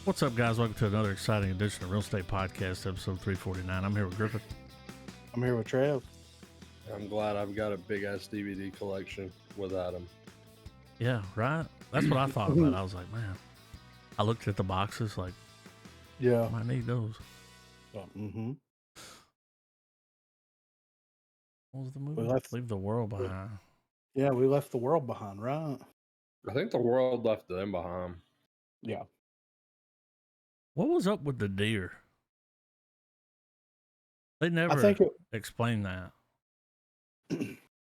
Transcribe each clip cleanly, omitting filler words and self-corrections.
What's up, guys? Welcome to another exciting edition of Real Estate Podcast, episode 349. I'm here with Griffith. I'm here with Trev. I'm glad I've got a big ass DVD collection without him. Yeah, right? That's what I thought about. I was like, man, I looked at the boxes like, Yeah. I need those. Mm-hmm. What was the movie? We left- Leave the World Behind. Yeah, we left the world behind, right? I think the world left them behind. Yeah. What was up with the deer? They never I think explained that.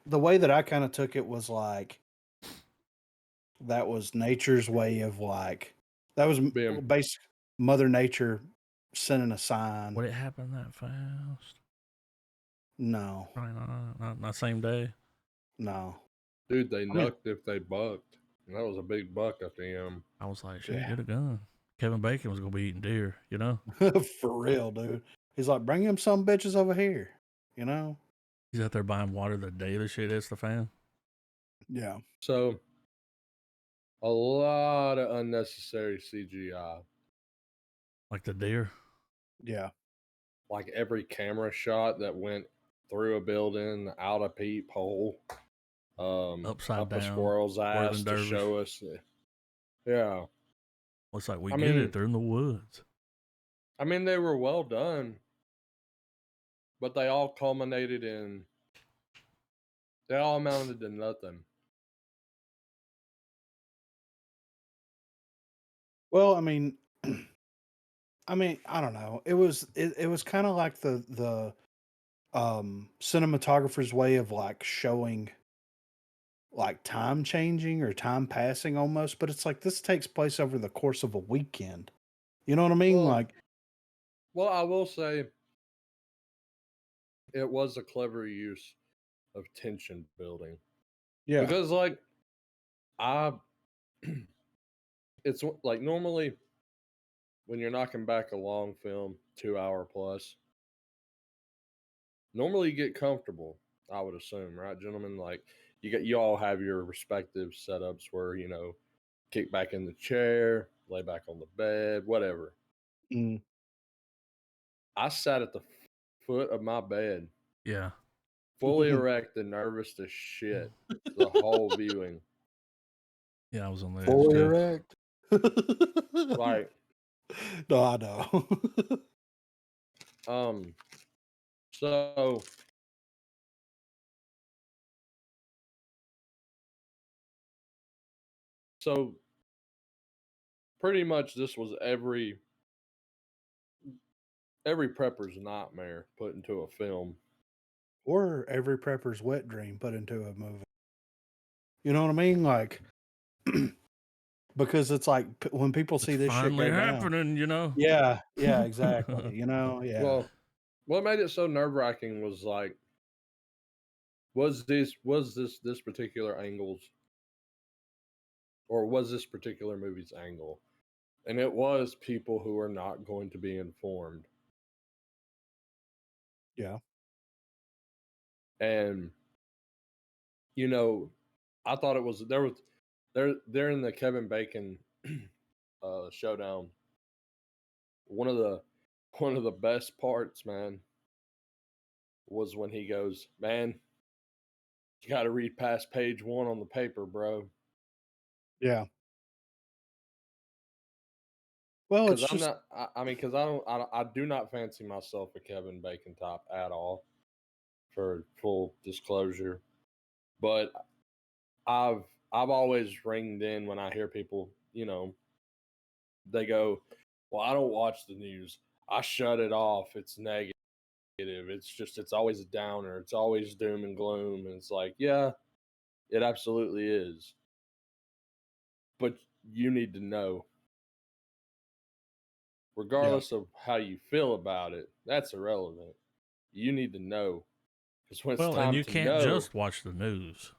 the way that I kind of took it was like that was nature's way of like that was Being- basic Mother Nature sending a sign. Would it happen that fast? No, Probably not same day. no. Dude, they mean- knucked if they bucked. And that was a big buck at the end. I was like, shit, Yeah. get a gun. Kevin Bacon was going to be eating deer, you know? For real, dude. He's like, bring him some bitches over here, you know? He's out there buying water the day the shit hits the fan. Yeah. So, a lot of unnecessary CGI. Like the deer. Yeah. Like every camera shot that went through a building, out a peephole, Upside up a down, squirrel's ass to dervish. show us. Yeah. Looks like we I get mean- it. They're in the woods. I mean, they were well done, but they all culminated in. They all amounted to nothing. Well, I mean, I don't know. It was kind of like the cinematographer's way of like showing like time changing or time passing almost, but it's like this takes place over the course of a weekend. You know what I mean? Well, Like, Well, I will say it was a clever use of tension building yeah, because, like, I, it's like normally when you're knocking back a long film, 2 hour plus, normally you get comfortable. I would assume, right, gentlemen? Like, you all have your respective setups where kick back in the chair, lay back on the bed, whatever. mm, I sat at the foot of my bed, Yeah. fully erect and nervous as shit, the whole viewing. Yeah, I was on the edge fully too. erect. Like, No, I know. so pretty much this was every prepper's nightmare put into a film. Or every prepper's wet dream put into a movie. You know what I mean? Like, because it's like when people see It's this shit go finally down. happening, you know? Yeah, yeah, exactly. You know, yeah. Well, what made it so nerve wracking was like, was this particular angle's, or was this particular movie's angle? And it was people who are not going to be informed. Yeah. And I thought it was they're in the Kevin Bacon showdown. One of the best parts, man, was when he goes, "Man, you got to read past page 1 on the paper, bro." Yeah. Well, it's Because I'm just not. I mean, because I do not fancy myself a Kevin Bacon top at all. For full disclosure, but I've always ringed in when I hear people, they go, "Well, I don't watch the news. I shut it off. It's negative. It's always a downer. It's always doom and gloom." And it's like, yeah, it absolutely is. But you need to know, regardless of how you feel about it, that's irrelevant. You need to know. Because when it's Well, time and you to can't know, just watch the news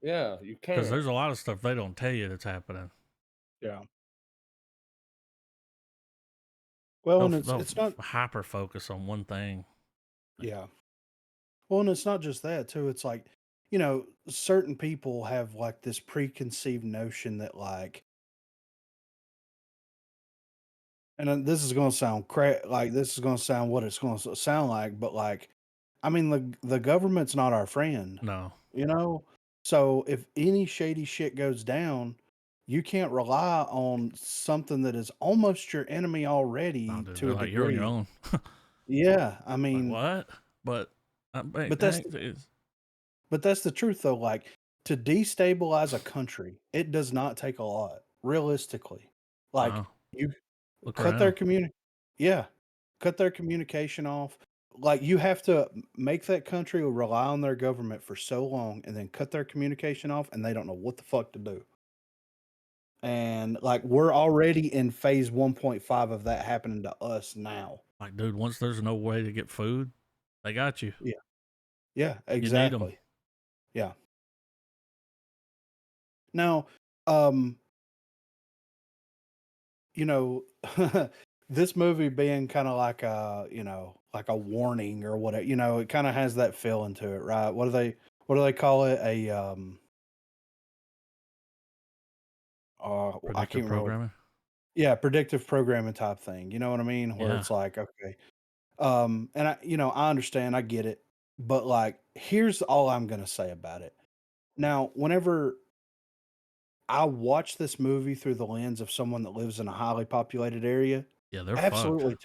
yeah, you can't. because there's a lot of stuff they don't tell you that's happening. yeah. Well, and They'll it's not hyper focus on one thing. yeah. Well, and it's not just that too. It's like, certain people have like this preconceived notion that like And then this is gonna sound like this is gonna sound what it's gonna sound like, but like, I mean, the government's not our friend, No. you know. So if any shady shit goes down, you can't rely on something that is almost your enemy No, already dude. to They're a like, you're on your degree. own. Yeah, I Like, mean, what? But, but that's it's, but that's the truth though. Like to destabilize a country, it does not take a lot, realistically. Like no. you Look cut their around. yeah, cut their communication off. Like, you have to make that country rely on their government for so long and then cut their communication off, and they don't know what the fuck to do. And, like, we're already in phase 1.5 of that happening to us now. Like, dude, once there's no way to get food, they got you. Yeah. Yeah, You need them. exactly. Yeah. Now, um, you know, this movie being kinda like a, like a warning or whatever, it kinda has that feeling to it, right? What do they call it? I Predictive can't remember. programming. Yeah, predictive programming type thing, you know what I mean? Where Yeah. it's like, okay, and I understand, I get it, but, like, here's all I'm gonna say about it. Now, whenever I watch this movie through the lens of someone that lives in a highly populated area, Yeah, they're fucked. absolutely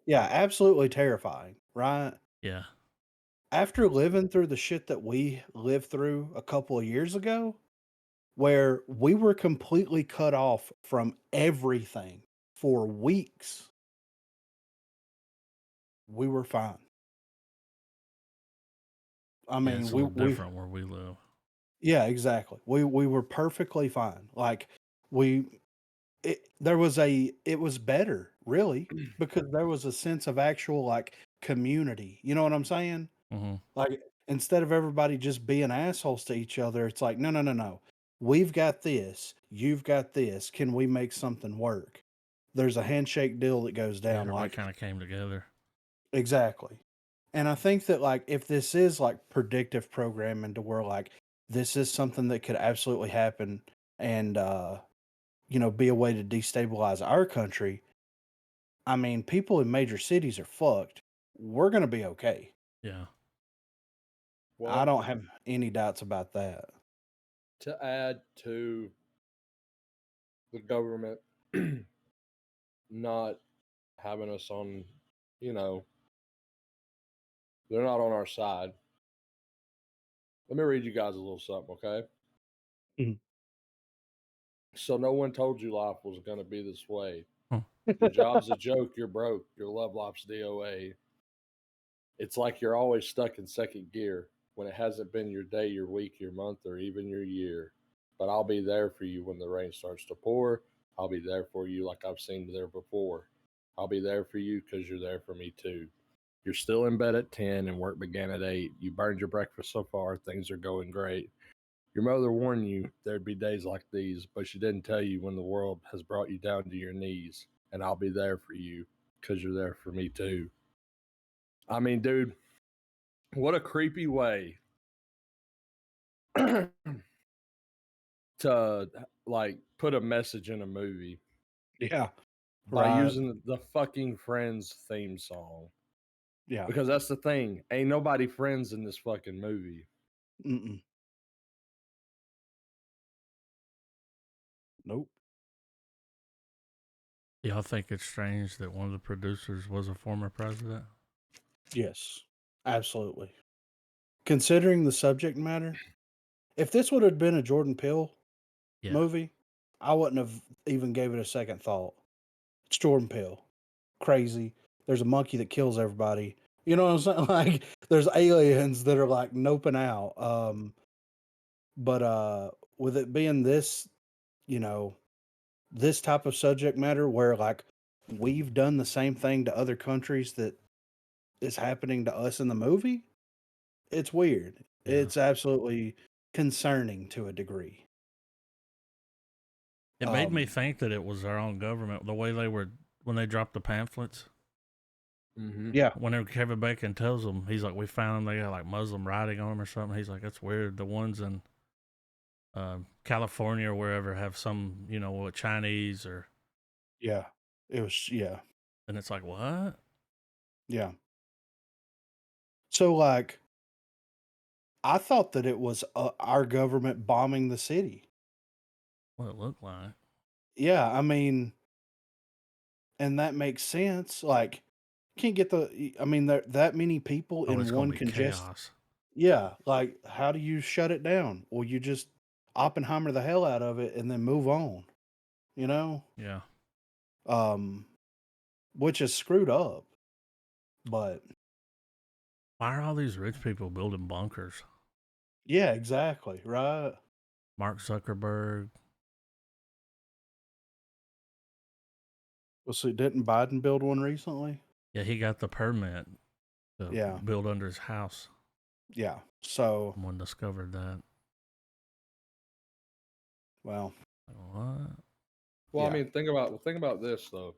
yeah, absolutely terrifying, right? Yeah. After living through the shit that we lived through a couple of years ago, where we were completely cut off from everything for weeks, we were fine. I Yeah, mean, it's a little different where we live. yeah, exactly. We were perfectly fine. Like we there was it was better, really, because there was a sense of actual like community. You know what I'm saying? Hmm. Like instead of everybody just being assholes to each other, it's like, no, no, no, no. We've got this. You've got this. Can we make something work? There's a handshake deal that goes Yeah, down. everybody Like kind of came together. exactly. And I think that like if this is like predictive programming to where like this is something that could absolutely happen and be a way to destabilize our country, I mean, people in major cities are fucked. We're going to be okay. Yeah. I Well, don't have any doubts about that. to add to the government not having us on, you know, they're not on our side. Let me read you guys a little something, okay? Mhm. So, no one told you life was going to be this way. Huh. Your job's a joke, you're broke, your love life's DOA. It's like you're always stuck in second gear when it hasn't been your day, your week, your month, or even your year. But I'll be there for you when the rain starts to pour. I'll be there for you like I've seen there before. I'll be there for you because you're there for me too. You're still in bed at 10 and work began at 8. You burned your breakfast so far, things are going great. Your mother warned you there'd be days like these, but she didn't tell you when the world has brought you down to your knees. And I'll be there for you because you're there for me too. I mean, dude, what a creepy way to like put a message in a movie Yeah. by Right. using the fucking Friends theme song. Yeah. Because that's the thing. Ain't nobody friends in this fucking movie. Mm-mm. Nope. Y'all think it's strange that one of the producers was a former president? Yes. Absolutely. Considering the subject matter, if this would have been a Jordan Peele Yeah. movie, I wouldn't have even gave it a second thought. It's Jordan Peele. Crazy. There's a monkey that kills everybody. You know what I'm saying? Like there's aliens that are like noping out. But with it being this, you know, this type of subject matter where like we've done the same thing to other countries that is happening to us in the movie, it's weird. Yeah. It's absolutely concerning to a degree. It made me Um, think that it was our own government, the way they were when they dropped the pamphlets. Mm-hmm. yeah, Whenever Kevin Bacon tells them, he's like, "We found them. They got like Muslim writing on them or something." He's like, "That's weird. The ones in California or wherever have some, Chinese or yeah, It was, yeah, And it's like, what? yeah. So, like, I thought that it was our government bombing the city. What it looked like. Yeah, I mean, and that makes sense. Like, can't get I mean, that many people Oh, in it's gonna one be congest. chaos. Yeah, like, how do you shut it down? Well, you just Oppenheimer the hell out of it and then move on, you know? Yeah. Um, which is screwed up. But Why are all these rich people building bunkers? yeah, exactly, right? Mark Zuckerberg. Well, so didn't Biden build one recently? Yeah, he got the permit to Yeah, build under his house. yeah. So, Someone discovered that. well, Like, what? Well, I yeah, mean, think about this though.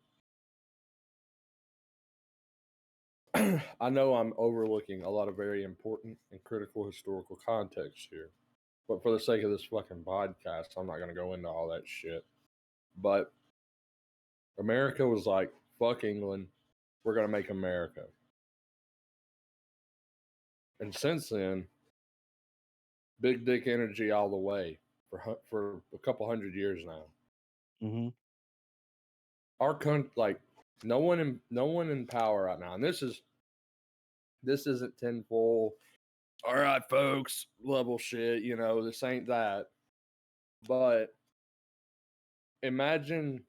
I know I'm overlooking a lot of very important and critical historical context here, but for the sake of this fucking podcast, I'm not going to go into all that shit. But America was like, fuck England, we're going to make America. And since then, big dick energy all the way for a couple hundred years now. hmm Our country, like, no one in power right now, and this isn't tinfoil. All right, folks, level shit. You know, this ain't that. But imagine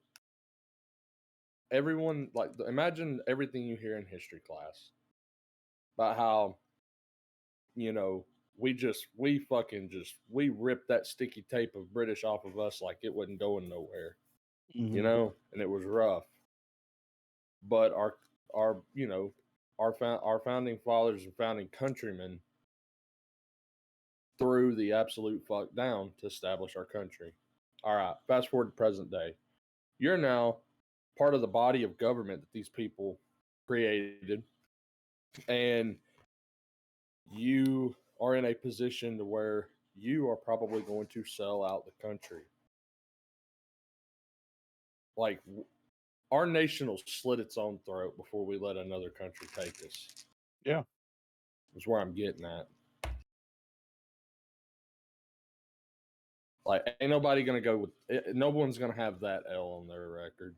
imagine everything you hear in history class about how, you know, we ripped that sticky tape of British off of us like it wasn't going nowhere, you hmm know, and it was rough. But our you know our founding fathers and founding countrymen threw the absolute fuck down to establish our country. All right, fast forward to present day. You're now part of the body of government that these people created, and you are in a position to where you are probably going to sell out the country. Like, our nation will slit its own throat before we let another country take us. yeah, Is where I'm getting at. Like, ain't nobody gonna go with it. No one's gonna have that L on their record.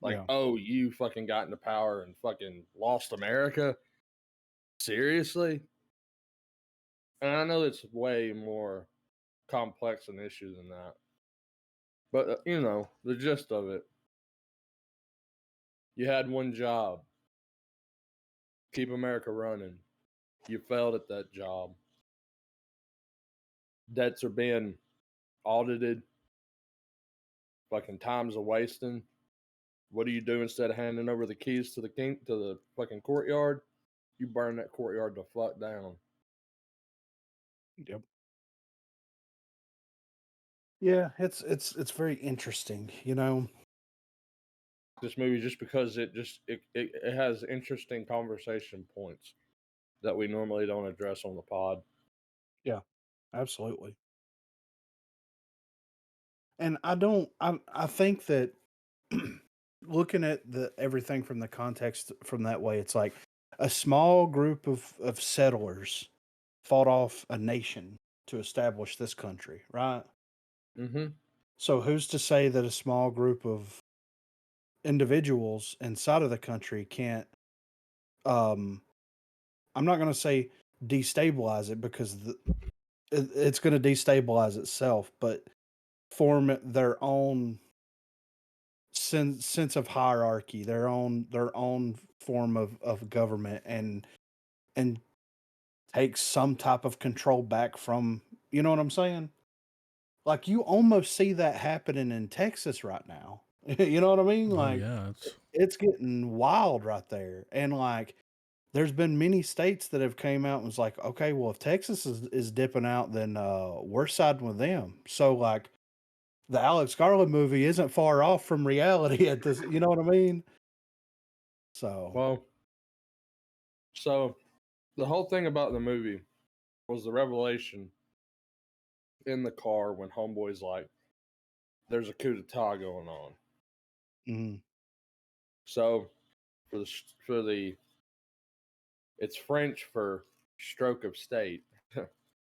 Like, yeah, oh, you fucking got into power and fucking lost America. Seriously? And I know it's way more complex an issue than that. But, you know, the gist of it, you had one job, keep America running. You failed at that job. Debts are being audited. Fucking time's a wasting. What do you do instead of handing over the keys to the fucking courtyard? You burn that courtyard the fuck down. yep. Yeah, it's very interesting, you know. This movie, just because it has interesting conversation points that we normally don't address on the pod. Yeah, absolutely. And I think that looking at the everything from the context from that way, it's like a small group of settlers fought off a nation to establish this country, right? Mm-hmm. So who's to say that a small group of individuals inside of the country can't um I'm not going to say destabilize it because it's going to destabilize itself, but form their own sense of hierarchy, their own form of government, and take some type of control back from, you know what I'm saying? Like, you almost see that happening in Texas right now. You know what I mean? Oh Like, yeah, it's it's getting wild right there. And like, there's been many states that have came out and was like, okay, well, if Texas is dipping out, then we're siding with them. So like, the Alex Garland movie isn't far off from reality at this. You know what I mean? So Well, so the whole thing about the movie was the revelation in the car when Homeboy's like, "There's a coup d'état going on." mhm. So for the it's French for stroke of state,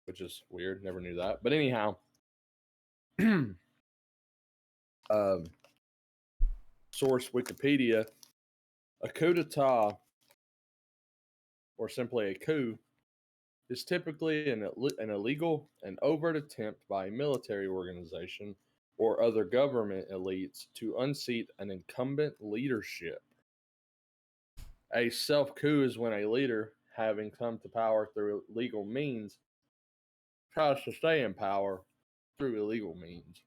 which is weird. Never knew that. But anyhow, source Wikipedia, a coup d'etat, or simply a coup, is typically an illegal and overt attempt by a military organization or other government elites to unseat an incumbent leadership. A self coup is when a leader, having come to power through legal means, tries to stay in power through illegal means.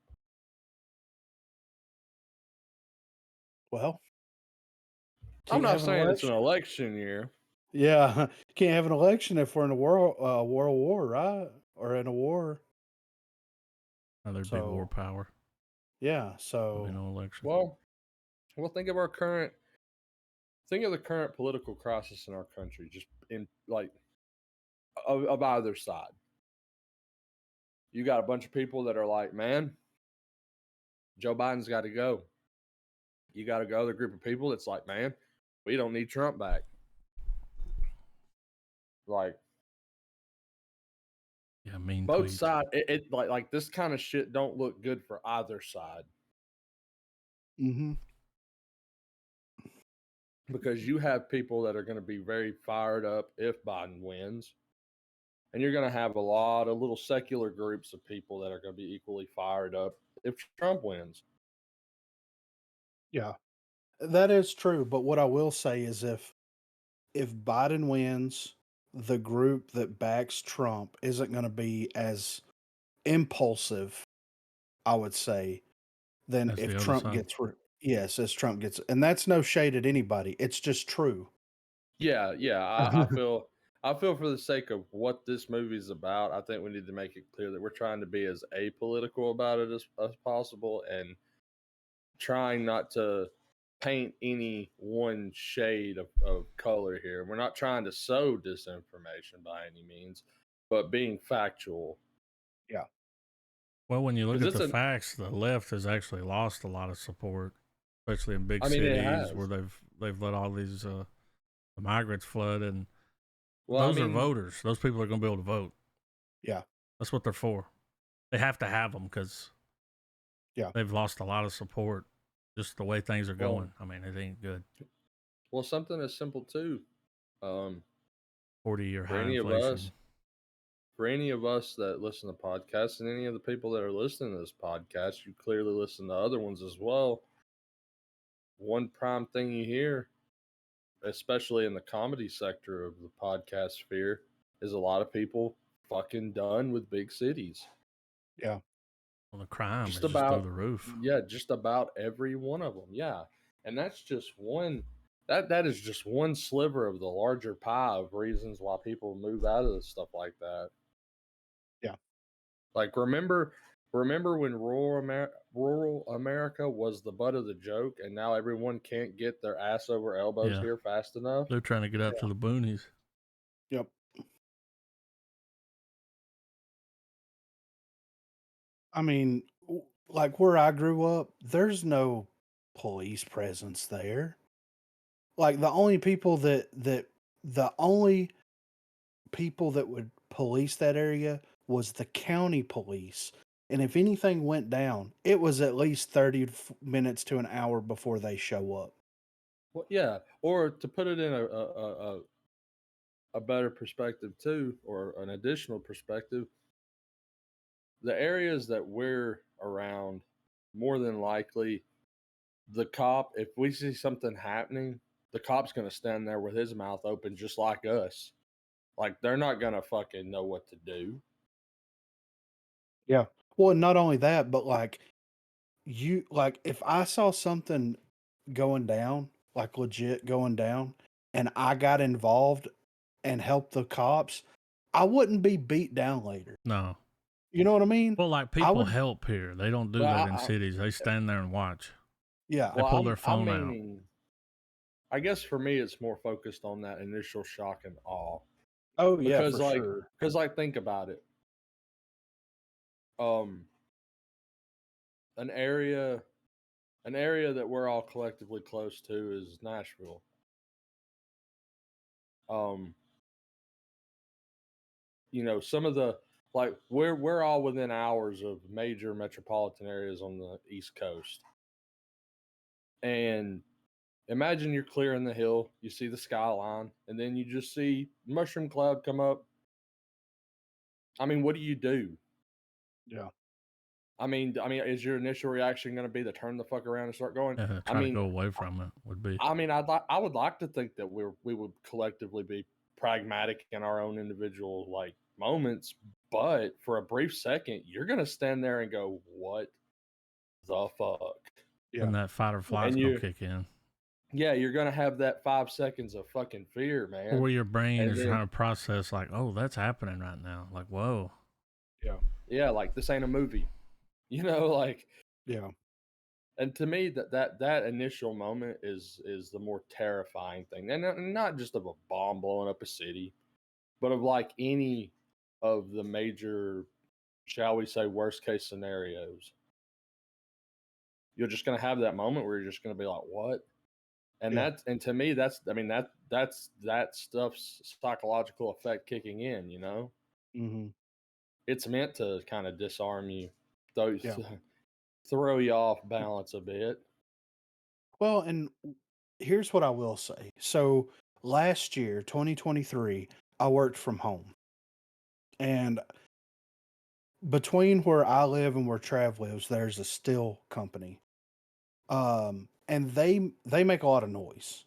Well, I'm can't not have an saying it's an election. election year. Yeah, can't have an election if we're in a world war, right? Or in a war. There'd be war So power. yeah, There'd be so no election. Well, think of the current political crisis in our country, just in like of either side. You got a bunch of people that are like, man, Joe Biden's got to go. You got to other group of people that's like, man, we don't need Trump back. Like, Yeah, mean both tweets. sides, it like this kind of shit don't look good for either side. mm-hmm. Because you have people that are going to be very fired up if Biden wins. And you're going to have a lot of little secular groups of people that are going to be equally fired up if Trump wins. Yeah, that is true. But what I will say is if Biden wins, the group that backs Trump isn't going to be as impulsive, I would say, than That's if the other Trump side. gets yes, as Trump gets, and that's no shade at anybody. It's just true. Yeah. I feel for the sake of what this movie is about, I think we need to make it clear that we're trying to be as apolitical about it as possible and trying not to paint any one shade of color here. We're not trying to sow disinformation by any means, but being factual. Yeah. Well, when you look 'Cause at it's the an facts, the left has actually lost a lot of support, especially in big I mean, it cities where has. they've let all these the migrants flood, and Well, I those are mean, voters. Those people are going to be able to vote. Yeah. That's what they're for. They have to have them because Yeah. they've lost a lot of support. Just the way things are well, going. I mean, it ain't good. something as simple too. Um, 40-year for high any of inflation. us, that listen to podcasts, and any of the people that are listening to this podcast, you clearly listen to other ones as well. One prime thing you hear, especially in the comedy sector of the podcast sphere, is a lot of people fucking done with big cities. Yeah. Well, the crime Just is just through about, the roof. yeah, just about every one of them. Yeah. And that's just one, that is just one sliver of the larger pie of reasons why people move out of stuff like that. Yeah. Like, remember when rural America was the butt of the joke, and now everyone can't get their ass over elbows Yeah. here fast enough? They're trying to get out to the boonies. Yep. I mean, like where I grew up, there's no police presence there. Like the only people the only people that would police that area was the county police. And if anything went down, it was at least 30 minutes to an hour before they show up. Well, yeah. Or to put it in a better perspective too, or an additional perspective, the areas that we're around, more than likely, the cop, if we see something happening, the cop's going to stand there with his mouth open just like us. Like, they're not going to fucking know what to do. Yeah. Well, not only that, but like if I saw something going down, like legit going down, and I got involved and helped the cops, I wouldn't be beat down later. No. You know what I mean? Well, like I people would, help here. They don't do But that in cities. They stand there and watch. yeah. They well, pull their I'm phone out. meaning, I guess for me, it's more focused on that initial shock and awe. Oh yeah, Because, for like, sure. think about it. An area an area that we're all collectively close to is Nashville. You know, some of the like we're all within hours of major metropolitan areas on the East Coast. And imagine you're clearing the hill, you see the skyline, and then you just see mushroom cloud come up. I mean, what do you do? Yeah. I mean, is your initial reaction going to be to turn the fuck around and start going? Try to go away from it would be. I mean, I would like to think that we would collectively be pragmatic in our own individual like moments, but for a brief second, you're going to stand there and go, "What the fuck?" Yeah. And that fight or flight's And gonna you- kick in. Yeah, you're going to have that 5 seconds of fucking fear, man. Or your brain And is then- trying to process, like, oh, that's happening right now. Like, whoa. Yeah, like this ain't a movie. You know, like Yeah. and to me that initial moment is the more terrifying thing. And not just of a bomb blowing up a city, but of like any of the major, shall we say, worst case scenarios. You're just going to have that moment where you're just going to be like, what? And Yeah. and to me, that's that stuff's psychological effect kicking in, you know? Mm-hmm. It's meant to kind of disarm you, throw, Yeah. throw you off balance a bit. Well, and here's what I will say. So last year, 2023, I worked from home. And between where I live and where Trav lives, there's a steel company. And they make a lot of noise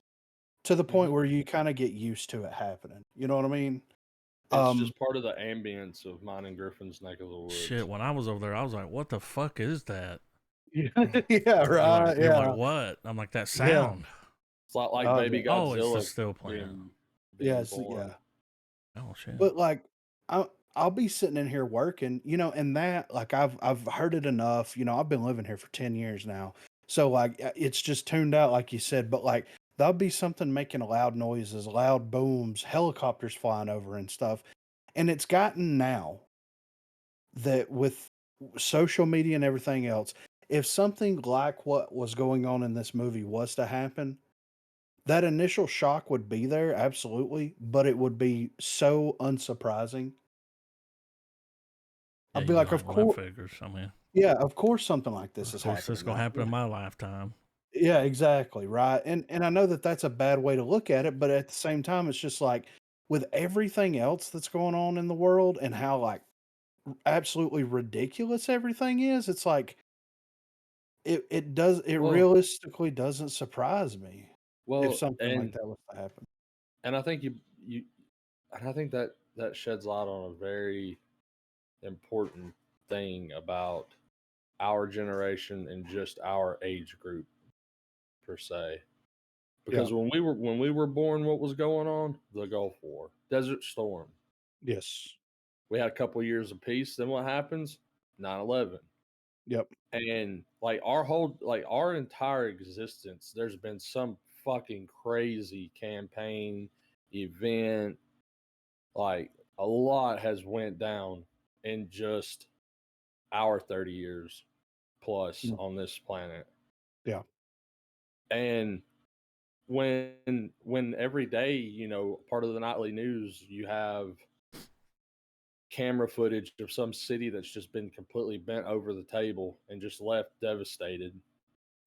to the point where you kind of get used to it happening. You know what I mean? It's just part of the ambience of mine and Griffin's neck of the woods. Shit, when I was over there, I was like, what the fuck is that? Yeah, You're right. like, you're Yeah. like, what? I'm like, that sound. It's like Oh, Baby yeah. Oh, it's Godzilla the steel plant. being Yes, born. yeah. Oh, shit. But like I'll be sitting in here working, you know, and that like I've heard it enough, you know, I've been living here for 10 years now. So like it's just tuned out like you said, but like there'll be something making loud noises, loud booms, helicopters flying over and stuff. And it's gotten now that with social media and everything else, if something like what was going on in this movie was to happen, that initial shock would be there, absolutely, but it would be so unsurprising. Yeah, I'd you'd be like, well, of that course, figures. I mean, yeah, of course something like this of is course, this happening. gonna Like, happen in my lifetime. yeah, exactly, right. And I know that that's a bad way to look at it, but at the same time, it's just like with everything else that's going on in the world and how like absolutely ridiculous everything is, it's like it Well- realistically doesn't surprise me Well, if something like and that was to happen. and I think and I think that sheds light on a very important thing about our generation and just our age group per se. Because when we were born, what was going on? The Gulf War, Desert Storm. Yes. We had a couple years of peace. Then what happens? 9/11. Yep. And like our entire existence, there's been some fucking crazy campaign, event, like a lot has went down in just our 30 years plus Mm. on this planet. Yeah. And when every day, you know, part of the nightly news, you have camera footage of some city that's just been completely bent over the table and just left devastated.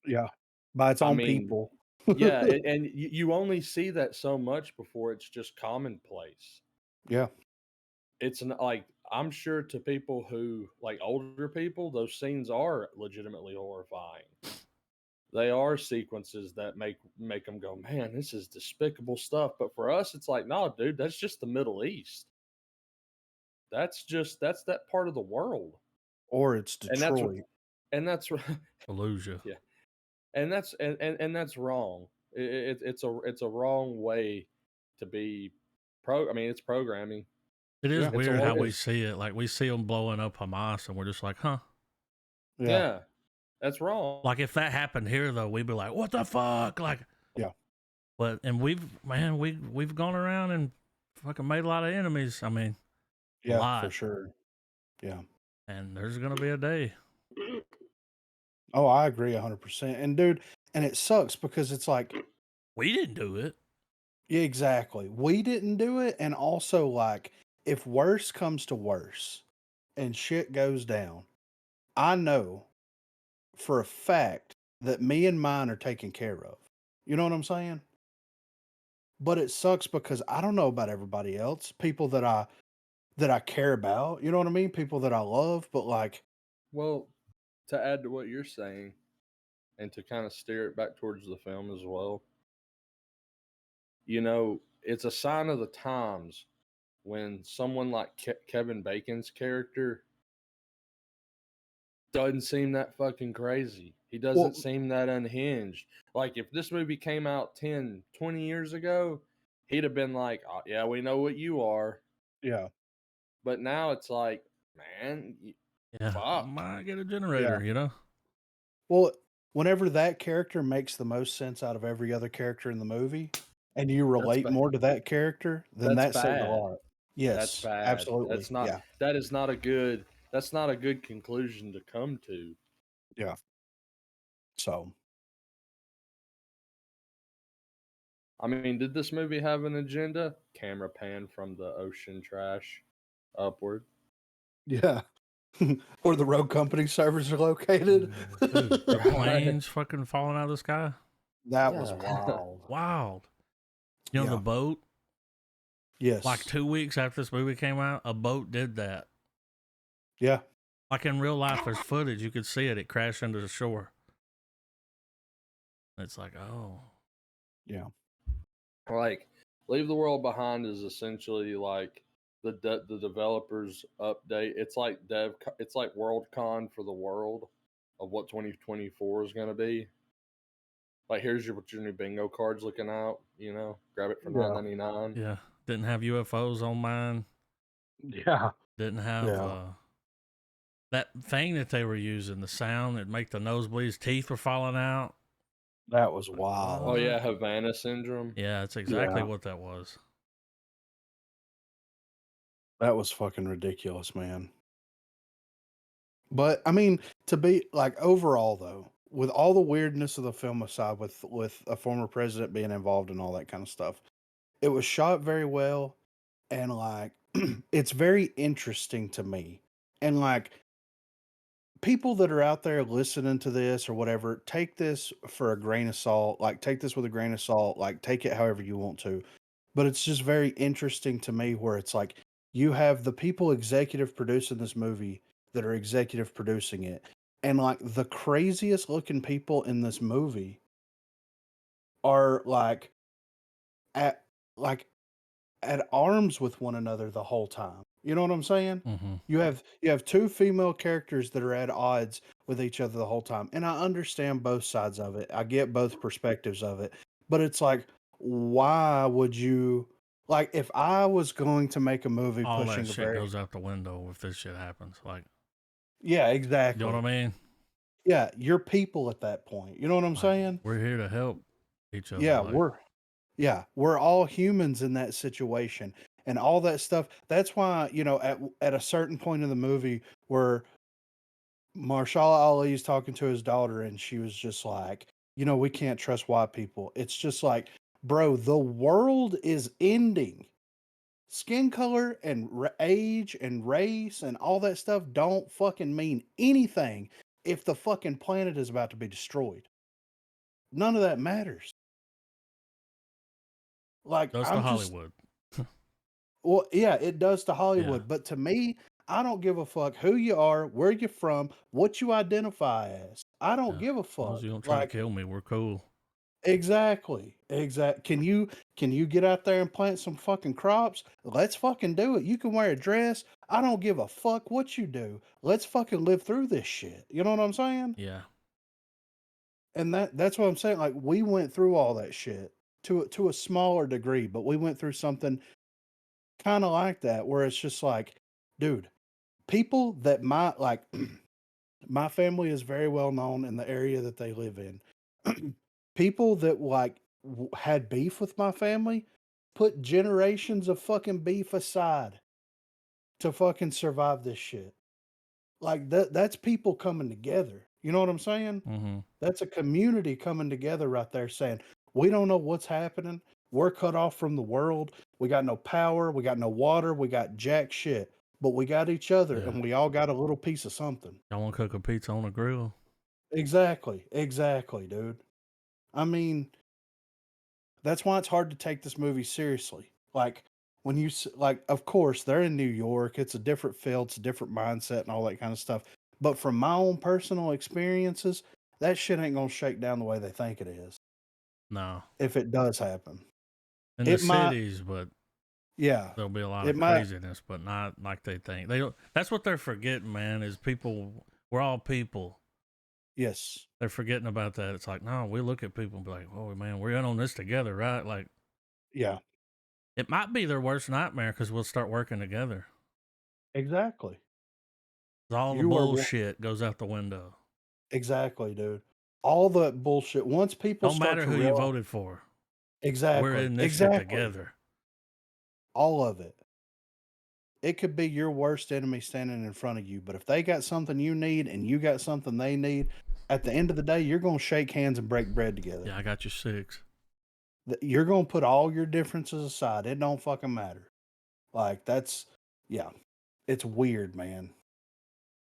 Yeah. By its I own mean, people. Yeah, and you only see that so much before it's just commonplace. Yeah. It's like I'm sure to people who like older people, those scenes are legitimately horrifying. They are sequences that make them go, man, this is despicable stuff. But for us, it's like, no, dude, that's just the Middle East. That's that part of the world, Or it's and that's Detroit. and that's Fallujah. Yeah. and that's and that's wrong. It's a wrong way to be I mean, it's programming. It is Yeah. weird how we It's- see it. Like we see them blowing up Hamas, and we're just like, huh. Yeah. That's wrong. Like if that happened here, though, we'd be like, what the fuck? Like, Yeah. But and we've gone around and fucking made a lot of enemies. I mean, Yeah, lot. for sure. Yeah. and there's gonna be a day. Oh, I agree 100%. And dude, and it sucks because it's like, We didn't do it. yeah, exactly. We didn't do it. And also, like, if worse comes to worse and shit goes down, I know for a fact that me and mine are taken care of. You know what I'm saying? But it sucks because I don't know about everybody else, people that I care about, you know what I mean? People that I love, but like, Well, to add to what you're saying, and to kind of steer it back towards the film as well, it's a sign of the times when someone like Kevin Bacon's character doesn't seem that fucking crazy. He doesn't well, seem that unhinged. Like, if this movie came out 10, 20 years ago, he'd have been like, oh, yeah, we know what you are. yeah, But now it's like, man, Yeah, fuck. might get a yeah. generator. You know. Well, whenever that character makes the most sense out of every other character in the movie, and you That's relate bad. more to that character, then That's that says a bad. lot. That's Yes, bad. absolutely. Yeah, That is not a good, that's not a good conclusion to come to. yeah. So, I mean, did this movie have an agenda? Camera pan from the ocean trash upward. yeah. Where the road company servers are located. Dude, the Right. planes fucking falling out of the sky. That was Yeah. wild. Wild. You know, Yeah. the boat, Yes. like 2 weeks after this movie came out, a boat did that. Yeah. Like in real life, there's footage. You could see it. It crashed into the shore. It's like, oh. Yeah. Like, Leave the World Behind is essentially like the developers update. It's like Worldcon for the world of what 2024 is going to be. Like, here's what your new bingo card's looking out. Grab it for Yeah. $9.99. Yeah. Didn't have UFOs on mine. Yeah. Didn't have Yeah. that thing that they were using, the sound that make the nosebleeds, teeth were falling out. That was Like, wild. Oh what? yeah, Havana syndrome. Yeah, it's exactly Yeah. what that was. That was fucking ridiculous, man. But I mean, to be like overall though, with all the weirdness of the film aside, with a former president being involved and all that kind of stuff, it was shot very well, and like it's very interesting to me. And like people that are out there listening to this or whatever, take this for a grain of salt. Like take this with a grain of salt. Like take it however you want to. But it's just very interesting to me where it's like you have the people executive producing this movie that are executive producing it. And like the craziest looking people in this movie are at like at arms with one another the whole time. You know what I'm saying? Mm-hmm. You have two female characters that are at odds with each other the whole time. And I understand both sides of it. I get both perspectives of it. But it's like, why would you like if I was going to make a movie All that pushing a shit very goes out the window if this shit happens. Like, yeah, you exactly. know what I mean? Yeah, you're people at that point. You know what I'm Like, saying? we're here to help each other. Yeah, Like, we're all humans in that situation and all that stuff. That's why, at a certain point in the movie where Marshala Ali is talking to his daughter and she was just like, we can't trust white people. It's just like, bro, the world is ending. Skin color and age and race and all that stuff don't fucking mean anything if the fucking planet is about to be destroyed. None of that matters. Like, goes to I'm just Hollywood. Well, yeah, it does to Yeah. Hollywood, but to me, I don't give a fuck who you are, where you're from, what you identify as. I don't Yeah. give a As long fuck. as you don't try to Like, kill me, we're cool. exactly. Can you get out there and plant some fucking crops? Let's fucking do it. You can wear a dress. I don't give a fuck what you do. Let's fucking live through this shit. You know what I'm saying? Yeah. And that's what I'm saying. Like we went through all that shit to a smaller degree, but we went through something kind of like that where it's just like, dude, people that my family is very well known in the area that they live in. People that had beef with my family put generations of fucking beef aside to fucking survive this shit. Like that's people coming together. You know what I'm saying? Mm-hmm. That's a community coming together right there saying, we don't know what's happening. We're cut off from the world. We got no power. We got no water. We got jack shit. But we got each other Yeah. and we all got a little piece of something. Y'all want to cook a pizza on a grill? Exactly. Exactly, dude. I mean, that's why it's hard to take this movie seriously. Like, when like, of course, they're in New York. It's a different feel, it's a different mindset and all that kind of stuff. But from my own personal experiences, that shit ain't gonna shake down the way they think it is. No. If it does happen, In the it might. cities, but Yeah, there'll be a lot it of might. craziness, but not like they think. They don't, that's what they're forgetting, man, is people, we're all people. Yes. They're forgetting about that. It's like, no, we look at people and be like, oh, man, we're in on this together, right? Like, Yeah. it might be their worst nightmare because we'll start working together. Exactly. All the You are bullshit goes out the window. exactly, dude. All the bullshit. Once people Don't start matter to who you realize voted for. We're exactly, in this shit exactly, together. all of it. It could be your worst enemy standing in front of you, but if they got something you need and you got something they need, at the end of the day, you're gonna shake hands and break bread together. Yeah, I got you 6. You're gonna put all your differences aside. It don't fucking matter. Like that's yeah. It's weird, man.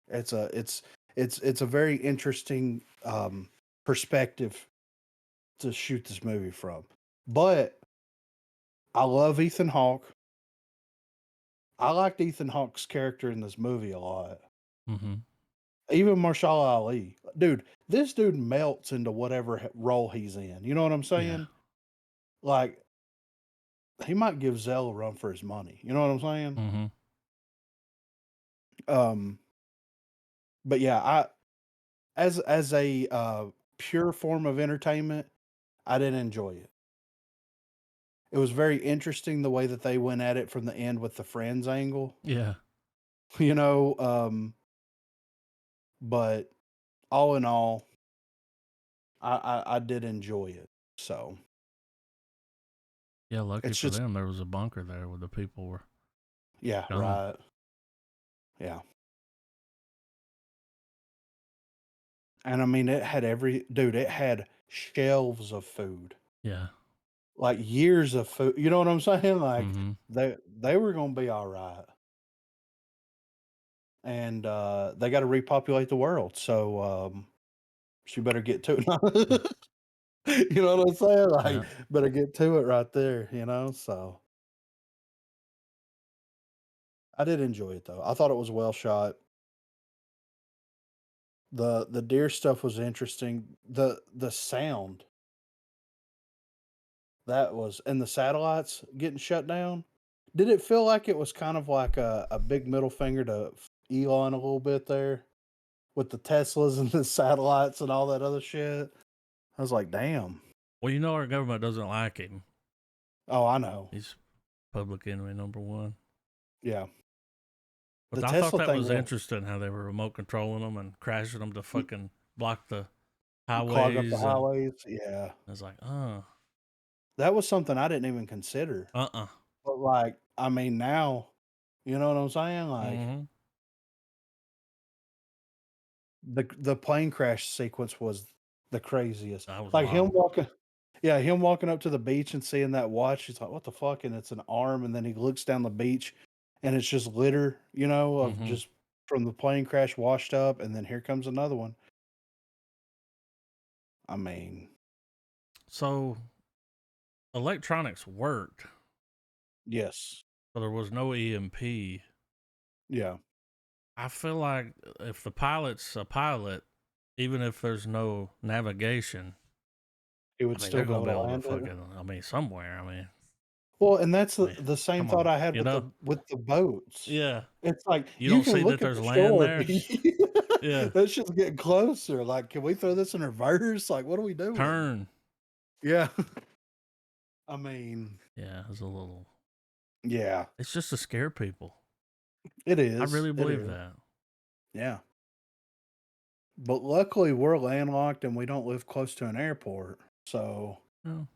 It's a very interesting perspective to shoot this movie from. But I love Ethan Hawke. I liked Ethan Hawke's character in this movie a lot. Mm-hmm. Even Marshall Ali. Dude, this dude melts into whatever role he's in. You know what I'm saying? Yeah. Like, he might give Zell a run for his money. You know what I'm saying? Mm-hmm. But yeah, as a pure form of entertainment, I didn't enjoy it. It was very interesting the way that they went at it from the end with the friends angle, Yeah. you know. But all in all, I did enjoy it. So Yeah, lucky it's for just them, there was a bunker there where the people were yeah, gone. right, yeah. And I mean, it had it had shelves of food, Yeah. like years of food. You know what I'm saying? Like Mm-hmm. they were gonna be all right, and they got to repopulate the world. So she better get to it. You know what I'm saying? Like, Yeah. better get to it right there. You know. So I did enjoy it though. I thought it was well shot. The deer stuff was interesting. The sound that was and the satellites getting shut down. Did it feel like it was kind of like a big middle finger to Elon a little bit there with the Teslas and the satellites and all that other shit? I was like, damn. Well, you know our government doesn't like him. Oh, I know. He's public enemy number 1. Yeah. But The I thought Tesla that thing was will interesting how they were remote controlling them and crashing them to fucking block the clog up the highways. And highways. Yeah. I was like, That was something I didn't even consider. uh-uh. But like, I mean, now, you know what I'm saying? Like Mm-hmm. the plane crash sequence was the craziest. That was Like him wild. walking, yeah, him walking up to the beach and seeing that watch. He's like, "What the fuck?" And it's an arm, and then he looks down the beach, and it's just litter, you know, of Mm-hmm. just from the plane crash washed up, and then here comes another one. I mean, So electronics worked, yes, but there was no EMP. yeah, I feel like if the pilot's a pilot, even if there's no navigation, he would I mean, still they're be gonna able be to able to land it. fucking. I mean, somewhere. I mean, Well, and that's I mean, the same come thought on, I had you know? with the boats. Yeah. It's like You you don't can see that look at there's the land shore. there. Yeah. That shit's getting closer. Like, can we throw this in reverse? Like, what are we doing? Turn. Yeah. I mean, Yeah, it's a little. yeah, It's just to scare people. it is. I really It believe is. that. Yeah. But luckily, we're landlocked and we don't live close to an airport. So, No.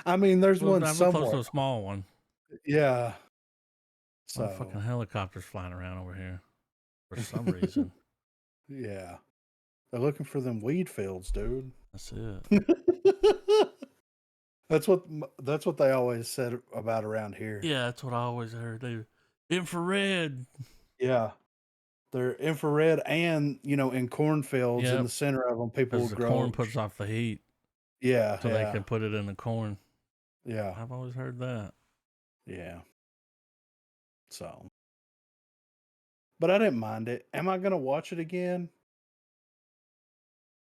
I mean, there's Well, one I'm close to somewhere. a small one. Yeah. Motherfucking So, helicopters flying around over here for some reason. Yeah. They're looking for them weed fields, dude. That's it. That's what they always said about around here. Yeah, that's what I always heard. They infrared. Yeah. They're infrared and, in cornfields in Yep, the center of them, people will because the corn grow. puts off the heat, Yeah, so they yeah, can put it in the corn. yeah, I've always heard that. yeah. So, but I didn't mind it. Am I going to watch it again?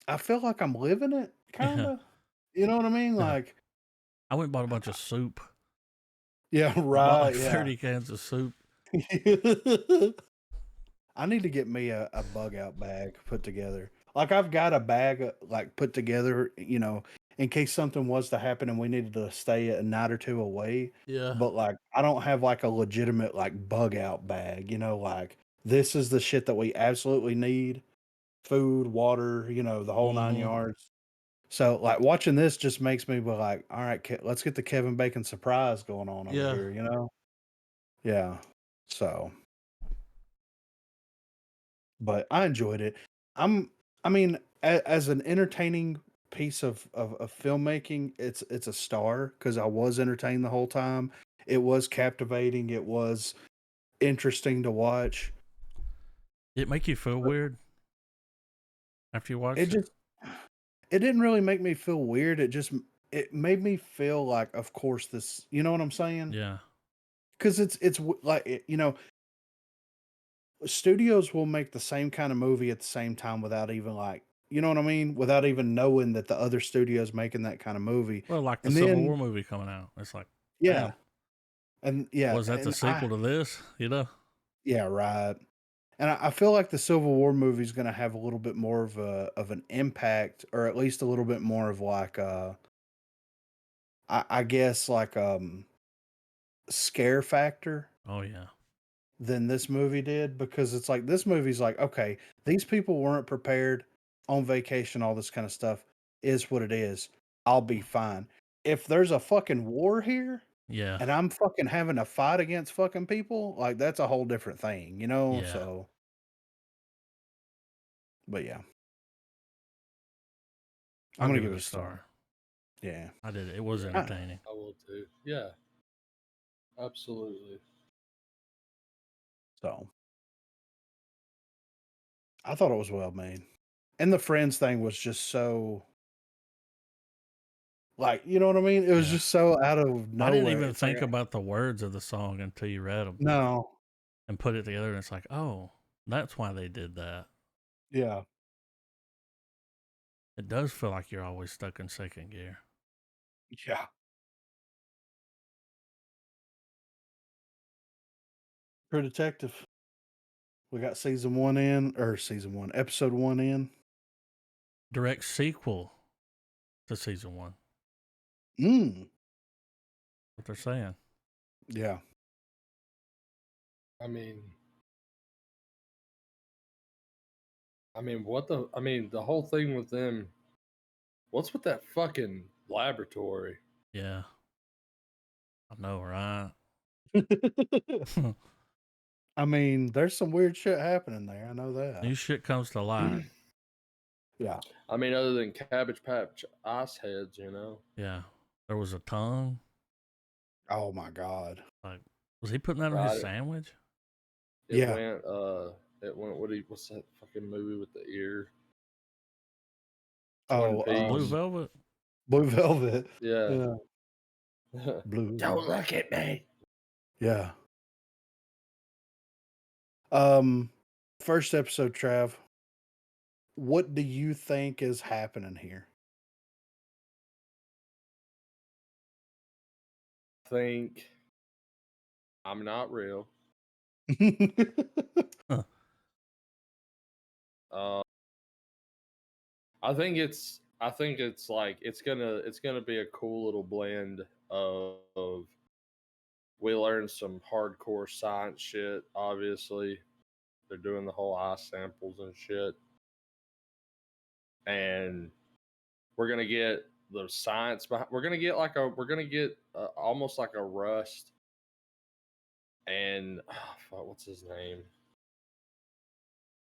I feel like I'm living it, kind Yeah, of. You know what I mean? Like, I went and bought a bunch of soup. yeah, I bought right, like yeah. 30 cans of soup. I need to get me a bug out bag put together. Like I've got a bag like put together, in case something was to happen and we needed to stay a night or two away. Yeah. But like I don't have like a legitimate like bug out bag, like this is the shit that we absolutely need. Food, water, the whole nine Mhm. yards. So like watching this just makes me be like, all right, let's get the Kevin Bacon surprise going on over Yeah. here. Yeah. So but I enjoyed it. I mean, as an entertaining piece of filmmaking, it's a star because I was entertained the whole time. It was captivating. It was interesting to watch. It make you feel But weird after you it watched it? just it didn't really make me feel weird. It made me feel like, of course, this. You know what I'm saying? Yeah. Because like studios will make the same kind of movie at the same time without even like, you know what I mean? Without even knowing that the other studio's making that kind of movie. Well, like the And Civil then War movie coming out. It's like, yeah. damn, And yeah, was that the and sequel to this? yeah, right. And I feel like the Civil War movie is going to have a little bit more of an impact, or at least a little bit more of like I guess like scare factor Oh, yeah. than this movie did, because it's like this movie's like, okay, these people weren't prepared on vacation, all this kind of stuff is what it is. I'll be fine. If there's a fucking war here Yeah. and I'm fucking having to fight against fucking people, like that's a whole different thing. Yeah. So, but yeah, I'm I'll gonna give give it it a a star. star. Yeah. I did it. It was Yeah, entertaining. I will too. Yeah, absolutely. So I thought it was well made. And the friends thing was just so like, you know what I mean? It was Yeah. just so out of I didn't nowhere. even It's like think about the words of the song until you read them no. and put it together. And it's like, oh, that's why they did that. Yeah. It does feel like you're always stuck in second gear. Yeah. True Detective. We got episode 1 in. Direct sequel to season 1. Mm. What they're saying. Yeah. I mean, the whole thing with them. What's with that fucking laboratory? Yeah. I know, right? I mean, there's some weird shit happening there. I know that. New shit comes to light. Yeah. I mean, other than Cabbage Patch ice heads. Yeah. There was a tongue. Oh my god. Like, was he putting that on his Right. sandwich? It Yeah. went. It went. What's that fucking movie with the ear? Twin Oh, Blue Peaks. Velvet? Blue Velvet. Yeah. Yeah. Blue. Don't look at me. Yeah. First episode, Trav. What do you think is happening here? Think I'm not real. Huh. Uh, I think it's like it's gonna be a cool little blend of we learned some hardcore science shit. Obviously, they're doing the whole eye samples and shit, and we're gonna get the science behind. We're gonna get almost like a Rust and fuck, what's his name?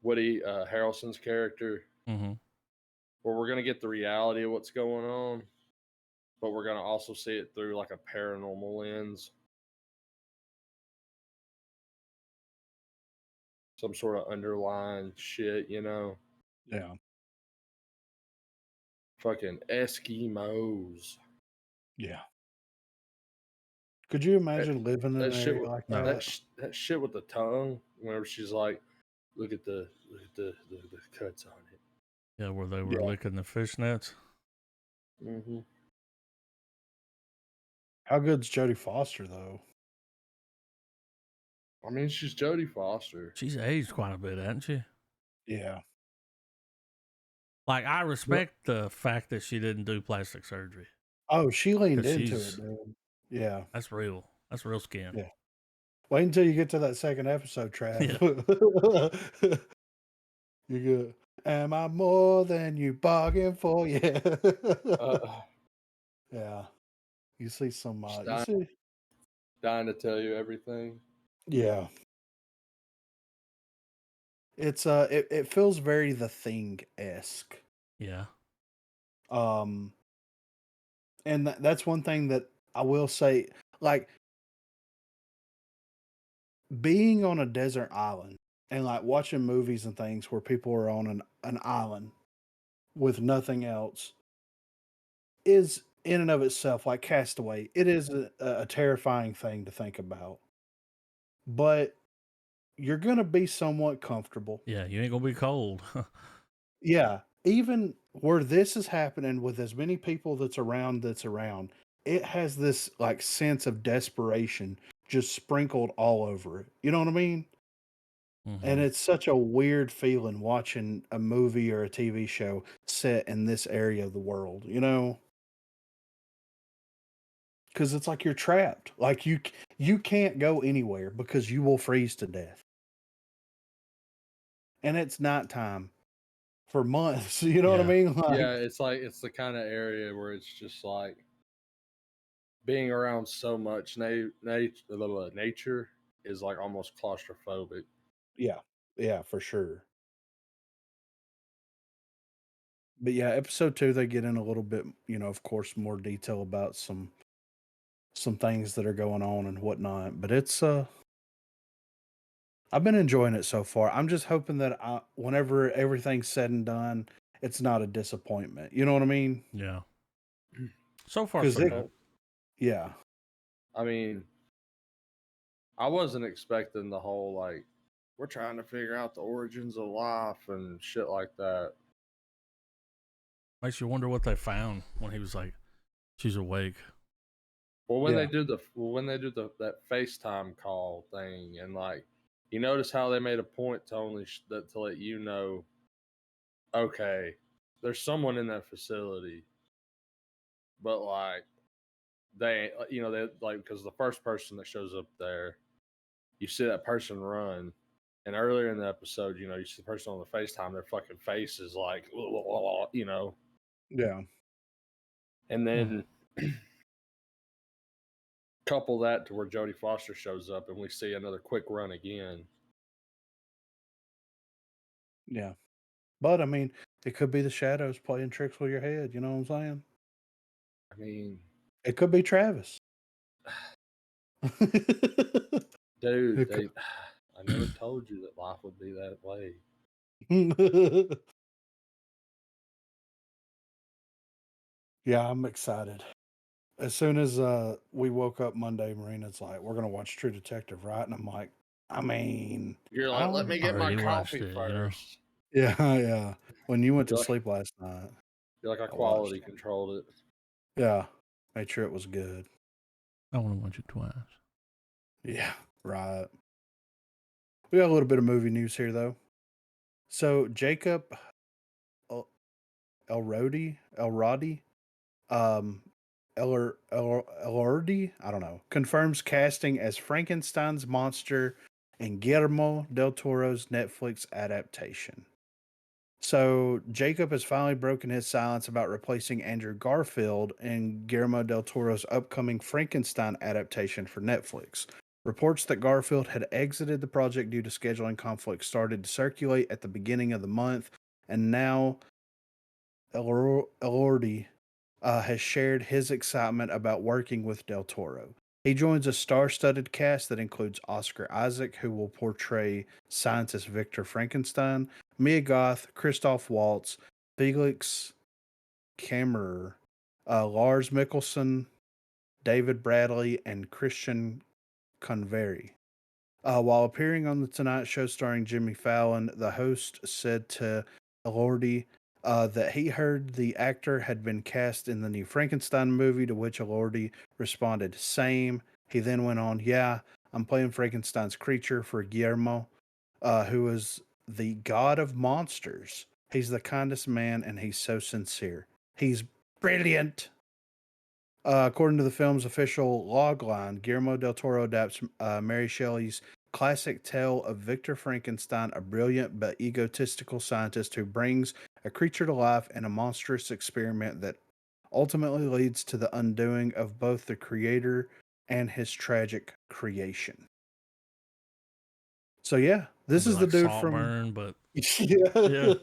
Woody Harrelson's character, Mm-hmm. where we're gonna get the reality of what's going on, but we're gonna also see it through like a paranormal lens, some sort of underlying shit, you know. Yeah. Fucking Eskimos. Yeah. Could you imagine living in That an shit area with like No. that? that shit with the tongue. Whenever she's like, look at the cuts on it. Yeah, where they were Yeah. licking the fishnets. Mm-hmm. How good's Jodie Foster though? I mean, she's Jodie Foster. She's aged quite a bit, hasn't she? Yeah. Like, I respect the fact that she didn't do plastic surgery. Oh, she leaned 'Cause into she's- it, dude. Yeah. That's real. That's real skin. Yeah. Wait until you get to that second episode, Trav. You good? Am I more than you bargained for? Yeah. Yeah. You see some. You see. Dying to tell you everything. Yeah. It's it feels very The Thing-esque. Yeah. And that's one thing that I will say, like being on a desert island and like watching movies and things where people are on an island with nothing else is in and of itself like Castaway. It is a terrifying thing to think about. But you're going to be somewhat comfortable. Yeah, you ain't gonna be cold. Yeah, even where this is happening with as many people that's around, it has this like sense of desperation just sprinkled all over it. You know what I mean? And Mhm. it's such a weird feeling watching a movie or a TV show set in this area of the world, you know? Cuz it's like you're trapped. Like you can't go anywhere because you will freeze to death. And it's nighttime for months, you know what I Yeah. mean? Like, Yeah, it's the kind of area where it's just like being around so much nature is like almost claustrophobic. yeah. Yeah, for sure. But yeah, episode 2 they get in a little bit, of course, more detail about some things that are going on and whatnot. But it's I've been enjoying it so far. I'm just hoping that whenever everything's said and done, it's not a disappointment. You know what I mean? Yeah. So far, 'Cause so good. Yeah. I mean, I wasn't expecting the whole like we're trying to figure out the origins of life and shit like that. Makes you wonder what they found when he was like, she's awake. Well, when Yeah. they do that FaceTime call thing, and like you notice how they made a point to only to let you know, okay, there's someone in that facility, but like they like because the first person that shows up there, you see that person run. And earlier in the episode, you see the person on the FaceTime, their fucking face is like, Yeah. And then couple that to where Jodie Foster shows up and we see another quick run again. Yeah. But I mean, it could be the shadows playing tricks with your head, you know what I'm saying? I mean, It could be Travis. dude, I never told you that life would be that way. Yeah, I'm excited. As soon as we woke up Monday, Marina's like, "We're gonna watch True Detective, right?" And I'm like, "I mean, You're I like, don't let me get my Already watched coffee it, first. Yeah, yeah. When you went to You're like- sleep last night, You're like, I I watched quality it. controlled it. Yeah, made sure it was good. I want to watch it twice. Yeah, right. We got a little bit of movie news here, though. So Jacob Elordi, Elordi, I don't know, confirms casting as Frankenstein's monster in Guillermo del Toro's Netflix adaptation. So Jacob has finally broken his silence about replacing Andrew Garfield in Guillermo del Toro's upcoming Frankenstein adaptation for Netflix. Reports that Garfield had exited the project due to scheduling conflicts started to circulate at the beginning of the month, and now Elordi has shared his excitement about working with Del Toro. He joins a star-studded cast that includes Oscar Isaac, who will portray scientist Victor Frankenstein, Mia Goth, Christoph Waltz, Felix Kammerer, Lars Mikkelsen, David Bradley, and Christian Convery. While appearing on The Tonight Show starring Jimmy Fallon, the host said to Elordi that he heard the actor had been cast in the new Frankenstein movie, to which Elordi responded, "Same." He then went on, "Yeah, I'm playing Frankenstein's creature for Guillermo, who is the god of monsters. He's the kindest man and he's so sincere. He's brilliant." According to the film's official logline, Guillermo del Toro adapts Mary Shelley's classic tale of Victor Frankenstein, a brilliant but egotistical scientist who brings a creature to life in a monstrous experiment that ultimately leads to the undoing of both the creator and his tragic creation. So yeah, this is the like dude from Saltburn, but yeah,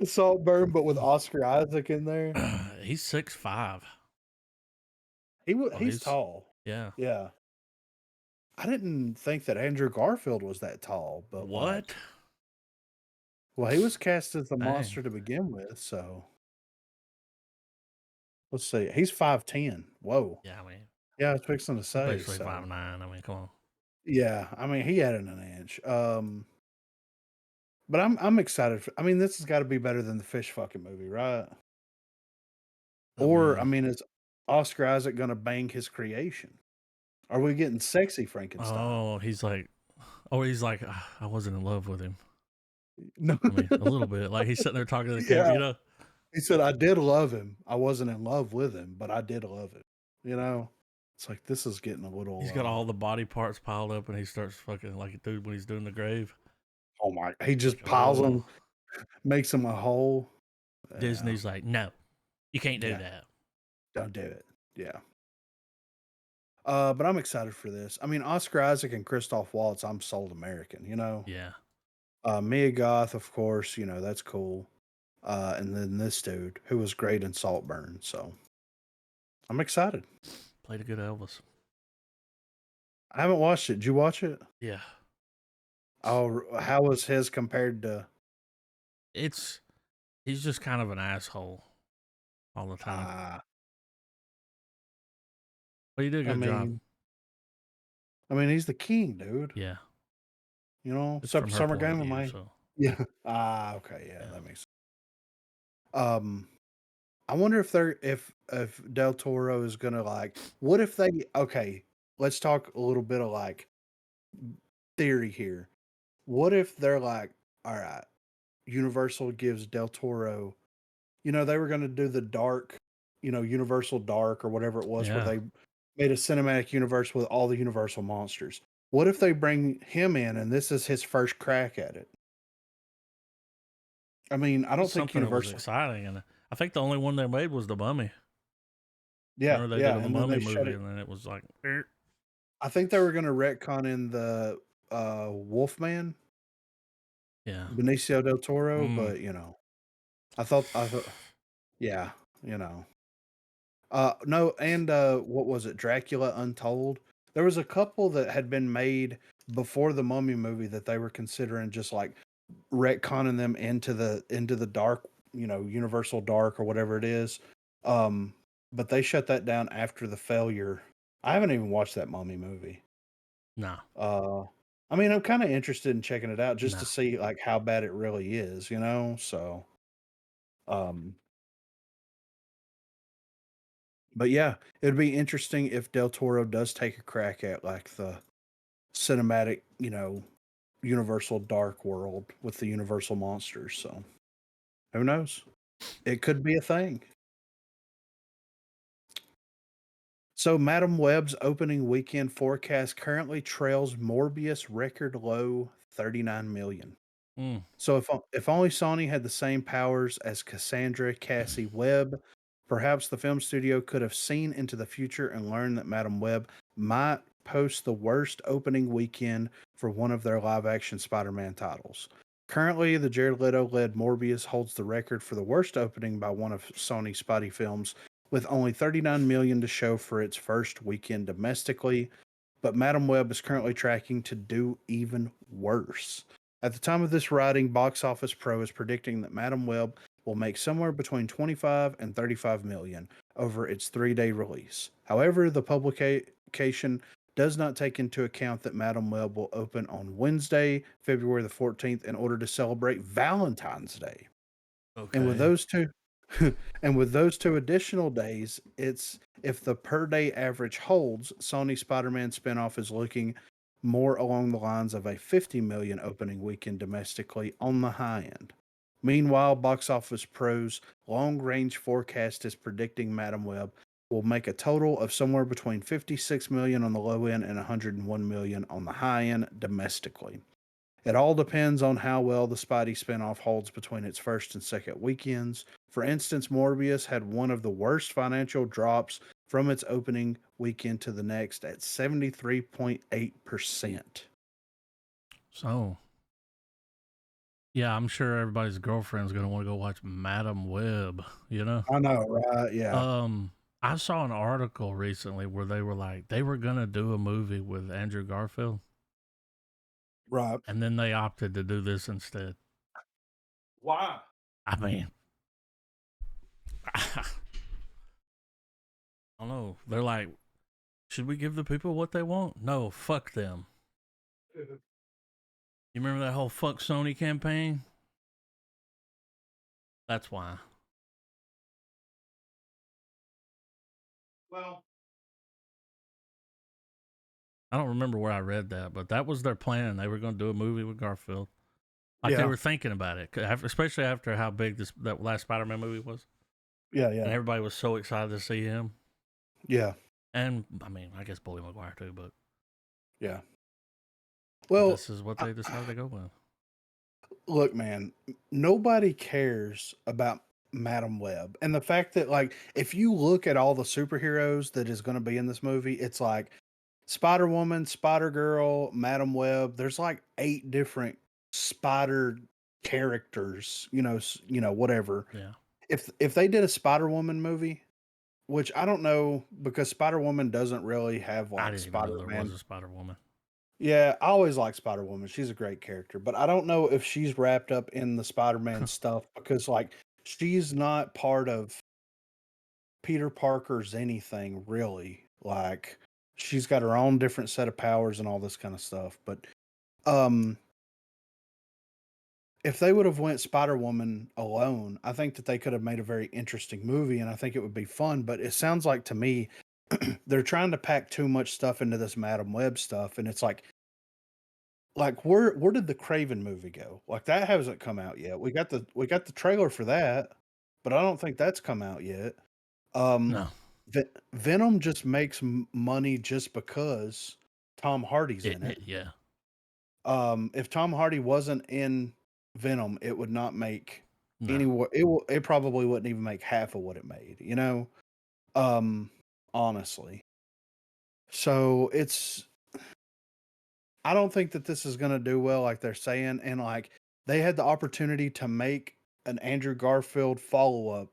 Saltburn, but with Oscar Isaac in there. he's 6'5". Oh, He's tall. yeah. Yeah. I didn't think that Andrew Garfield was that tall, but What? well, he was cast as the Dang. monster to begin with, so let's see. He's 5'10". Whoa. Yeah, I mean, Yeah, I was fixing to say. basically So 5'9". I mean, come on. yeah, I mean he added an inch. But I'm excited I mean, this has got to be better than the fish fucking movie, right? Or I mean, is Oscar Isaac gonna bang his creation? Are we getting sexy Frankenstein? Oh, he's like, "Ah, I wasn't in love with him." No. I mean, a little bit. Like he's sitting there talking to the camera, Yeah. you know. He said, "I did love him. I wasn't in love with him, but I did love him." You know, it's like this is getting a little. He's got all the body parts piled up, and he starts fucking like a dude when he's doing the grave. Oh my! He just Like, piles oh. them, makes them a hole. Disney's like, "No, you can't do Yeah. that." Don't do it. Yeah. But I'm excited for this. I mean, Oscar Isaac and Christoph Waltz. I'm sold American. You know. Yeah. Mia Goth, of course. You know that's cool. And then this dude who was great in Saltburn. So I'm excited. Played a good Elvis. I haven't watched it. Did you watch it? Yeah. Oh, how was his compared to? He's just kind of an asshole all the time. But he did a good job. I mean, he's the king, dude. Yeah. You know, It's from her Summer point of Game, view, am I? so Yeah. Okay, yeah, Yeah. that makes sense. I wonder if Del Toro is gonna like. What if they? Okay, let's talk a little bit of like theory here. What if they're like, all right, Universal gives Del Toro. You know, they were gonna do the dark, Universal Dark or whatever it was, where Yeah. they made a cinematic universe with all the Universal monsters. What if they bring him in and this is his first crack at it? I mean, I don't It's think something that was Universal. exciting, and I think the only one they made was The Mummy. Yeah, Remember they yeah, did a and then Mummy they shut movie, it. and then it was like, I think they were gonna retcon in the Wolfman, yeah. Benicio del Toro, Mm. but I thought, yeah, no, and what was it, Dracula Untold? There was a couple that had been made before the Mummy movie that they were considering just like retconning them into the dark, Universal Dark or whatever it is. But they shut that down after the failure. I haven't even watched that Mummy movie. No. I mean, I'm kind of interested in checking it out just No. to see like how bad it really is, So, um, but yeah, it'd be interesting if Del Toro does take a crack at like the cinematic, Universal Dark World with the Universal monsters. So, who knows? It could be a thing. So, Madam Web's opening weekend forecast currently trails Morbius record low 39 million. Mm. So, if only Sony had the same powers as Cassandra Cassie Webb, perhaps the film studio could have seen into the future and learned that Madam Web might post the worst opening weekend for one of their live action Spider Man titles. Currently, the Jared Leto led Morbius holds the record for the worst opening by one of Sony's Spidey films, with only 39 million to show for its first weekend domestically. But Madam Web is currently tracking to do even worse. At the time of this writing, Box Office Pro is predicting that Madam Web will make somewhere between 25 and 35 million over its 3-day release. However, the publication does not take into account that Madam Web will open on Wednesday, February the 14th, in order to celebrate Valentine's Day. Okay. And with those two and with those two additional days, it's if the per day average holds, Sony Spider-Man spinoff is looking more along the lines of a 50 million opening weekend domestically on the high end. Meanwhile, Box Office Pro's long range forecast is predicting Madam Web will make a total of somewhere between 56 million on the low end and 101 million on the high end domestically. It all depends on how well the Spidey spinoff holds between its first and second weekends. For instance, Morbius had one of the worst financial drops from its opening weekend to the next at 73.8%. So, yeah, I'm sure everybody's girlfriend's gonna want to go watch Madam Web. You know. I know, right? Yeah. I saw an article recently where they were like they were gonna do a movie with Andrew Garfield, Right. and then they opted to do this instead. Why? I mean, I don't know. They're like, should we give the people what they want? No, fuck them. You remember that whole fuck Sony campaign? That's why. Well, I don't remember where I read that, but that was their plan. They were going to do a movie with Garfield. Like they yeah. were thinking about it, especially after how big that last Spider-Man movie was, Yeah, and yeah. everybody was so excited to see him. Yeah. And I mean, I guess Bully Maguire too, but Yeah. Well, this is what they decided to go with. look, man, nobody cares about Madam Web. And the fact that, like, if you look at all the superheroes that is going to be in this movie, it's like Spider Woman, Spider Girl, Madam Web. There's like 8 different spider characters, whatever. Yeah. If they did a Spider Woman movie, which I don't know because Spider Woman doesn't really have I like didn't even know Spider there Man. was a Spider Woman. Yeah, I always like Spider Woman. She's a great character, but I don't know if she's wrapped up in the Spider Man stuff because, like, she's not part of Peter Parker's anything really. Like, she's got her own different set of powers and all this kind of stuff. But, um, if they would have went Spider Woman alone, I think that they could have made a very interesting movie, and I think it would be fun. But it sounds like to me they're trying to pack too much stuff into this Madam Web stuff, and it's like where did the Craven movie go? Like that hasn't come out yet. We got the trailer for that, but I don't think that's come out yet. Um, No. Venom just makes money just because Tom Hardy's in it. Yeah. If Tom Hardy wasn't in Venom, it would not make No. anywhere. It probably wouldn't even make half of what it made. Honestly. So I don't think that this is going to do well, like they're saying. And like they had the opportunity to make an Andrew Garfield follow up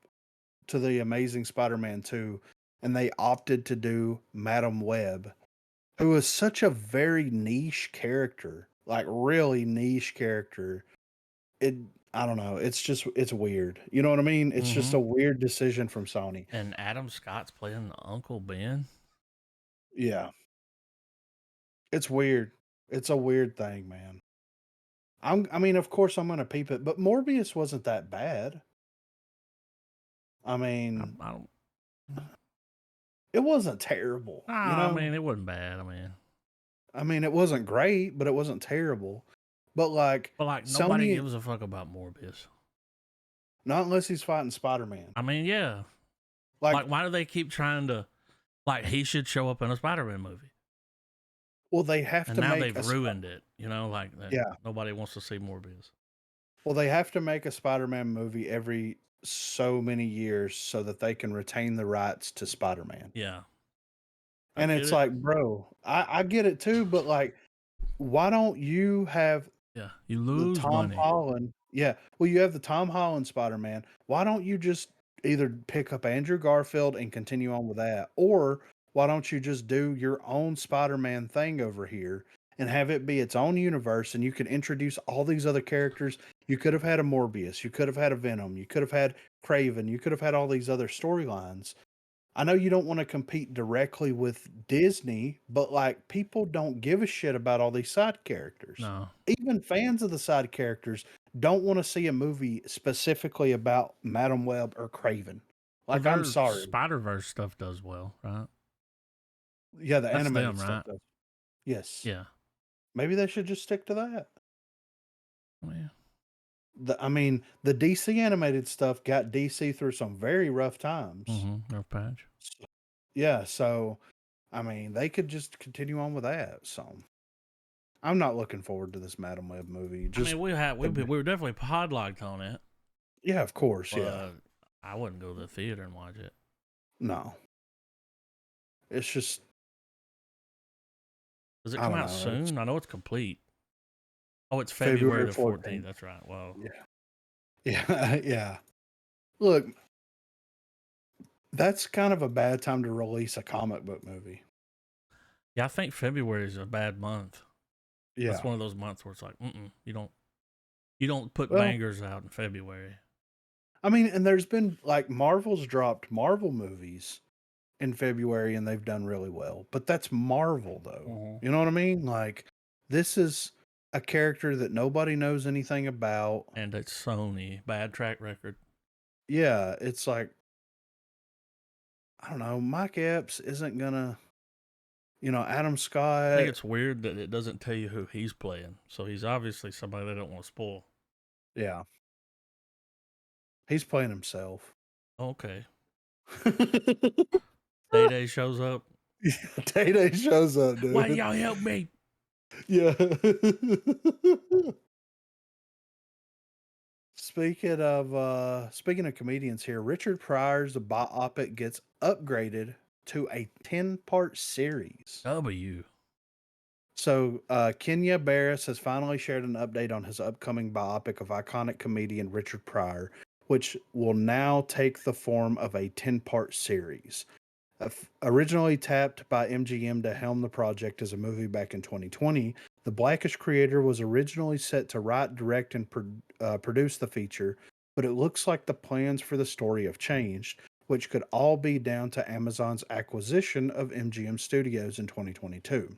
to the Amazing Spider-Man 2, and they opted to do Madam Web, who is such a very niche character, like really niche character. It, I don't know. It's weird. You know what I mean? It's just Mhm. a weird decision from Sony. And Adam Scott's playing Uncle Ben. Yeah. It's weird. It's a weird thing, man. I mean, of course I'm gonna peep it, but Morbius wasn't that bad. I mean, I don't. it wasn't terrible, I mean, it wasn't bad. I mean, it wasn't great, but it wasn't terrible. But like But like nobody Sony, gives a fuck about Morbius. not unless he's fighting Spider-Man. I mean, yeah. Like why do they keep trying to like he should show up in a Spider-Man movie? Well, they have And to now make they've ruined it, like Yeah. nobody wants to see Morbius. Well, they have to make a Spider-Man movie every so many years so that they can retain the rights to Spider-Man. Yeah. And get it's it. like, bro, I get it too, but like, why don't you have Yeah, you the lose Tom money. Holland? Yeah, well, you have the Tom Holland Spider-Man. Why don't you just either pick up Andrew Garfield and continue on with that, or why don't you just do your own Spider-Man thing over here and have it be its own universe, and you can introduce all these other characters. You could have had a Morbius, you could have had a Venom, you could have had Craven, you could have had all these other storylines. I know you don't want to compete directly with Disney, but like people don't give a shit about all these side characters. No, Even fans of the side characters don't want to see a movie specifically about Madam Web or Craven. well, Like, I'm their sorry. Spider Verse stuff does well, right? Yeah, the That's animated them, stuff right? does. Yes. Yeah. Maybe they should just stick to that. Oh, yeah. I mean, the DC animated stuff got DC through some very rough times. Rough patch. Yeah, so I mean, they could just continue on with that. So I'm not looking forward to this Madam Web movie. I Just mean, we were definitely podlocked on it, yeah, of course, but yeah. I wouldn't go to the theater and watch it. No. It's just Does it I come don't out know. soon? I know it's complete. Oh, it's February February the 14th. That's right. Whoa. Yeah. Yeah, yeah. Look, that's kind of a bad time to release a comic book movie. Yeah, I think February is a bad month. Yeah. That's one of those months where it's like, you don't put Well, bangers out in February. I mean, and there's been like Marvel's dropped Marvel movies in February and they've done really well. But that's Marvel though. You know what I mean? Like this is a character that nobody knows anything about. And it's Sony. Bad track record. Yeah, it's like I don't know, Mike Epps isn't gonna Adam I Scott. think it's weird that it doesn't tell you who he's playing. So he's obviously somebody they don't want to spoil. Yeah. He's playing himself. Okay. Day Day shows up. Day Day shows up, dude. Why y'all help me? Yeah. Speaking of comedians here, Richard Pryor's biopic gets upgraded to a 10-part series. W. So Kenya Barris has finally shared an update on his upcoming biopic of iconic comedian Richard Pryor, which will now take the form of a 10-part series. Originally tapped by MGM to helm the project as a movie back in 2020, the Blackish creator was originally set to write, direct, and produce the feature, but it looks like the plans for the story have changed, which could all be down to Amazon's acquisition of MGM Studios in 2022.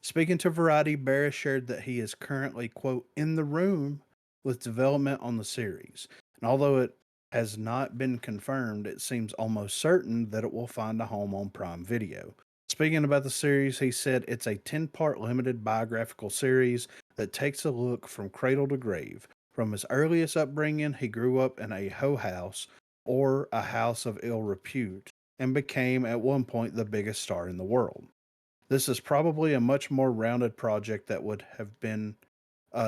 Speaking to Variety, Barris shared that he is currently, quote, in the room with development on the series. And although it has not been confirmed, it seems almost certain that it will find a home on Prime Video. Speaking about the series, he said it's a 10-part limited biographical series that takes a look from cradle to grave. From his earliest upbringing, he grew up in a hoe house or a house of ill repute and became at one point the biggest star in the world. This is probably a much more rounded project that would have been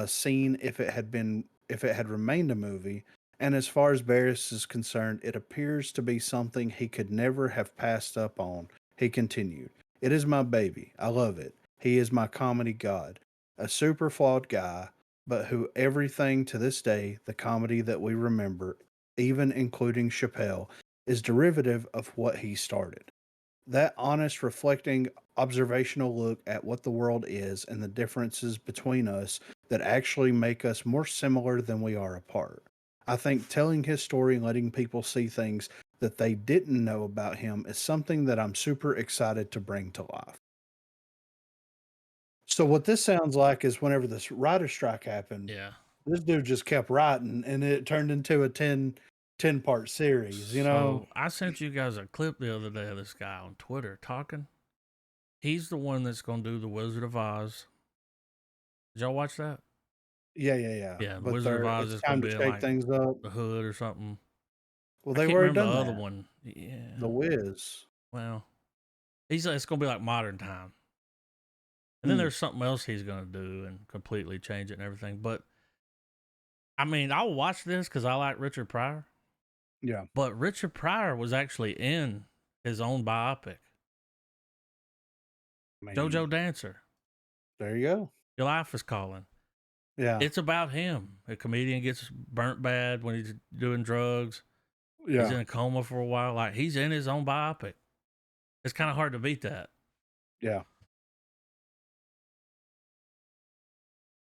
seen if it had remained a movie. And as far as Barris is concerned, it appears to be something he could never have passed up on. He continued, "It is my baby. I love it. He is my comedy god, a super flawed guy, but who everything to this day, the comedy that we remember, even including Chappelle, is derivative of what he started. That honest, reflecting, observational look at what the world is and the differences between us that actually make us more similar than we are apart. I think telling his story and letting people see things that they didn't know about him is something that I'm super excited to bring to life." So what this sounds like is whenever this writer strike happened, Yeah. this dude just kept writing and it turned into a 10-part series, So I sent you guys a clip the other day of this guy on Twitter talking. He's the one that's going to do the Wizard of Oz. Did y'all watch that? Yeah. Yeah, the But Wizard of Oz it's is going time to to be in shake like things up. the Hood or something. Well, I they've can't already remember done the other that. one. Yeah. The Wiz. Well, it's going to be like modern time. And then Hmm. there's something else he's going to do and completely change it and everything. But I mean, I'll watch this because I like Richard Pryor. Yeah. But Richard Pryor was actually in his own biopic. I mean, JoJo Dancer. there you go. Your Life is Calling. Yeah. It's about him. A comedian gets burnt bad when he's doing drugs. Yeah. He's in a coma for a while. Like, he's in his own biopic. It's kind of hard to beat that. Yeah.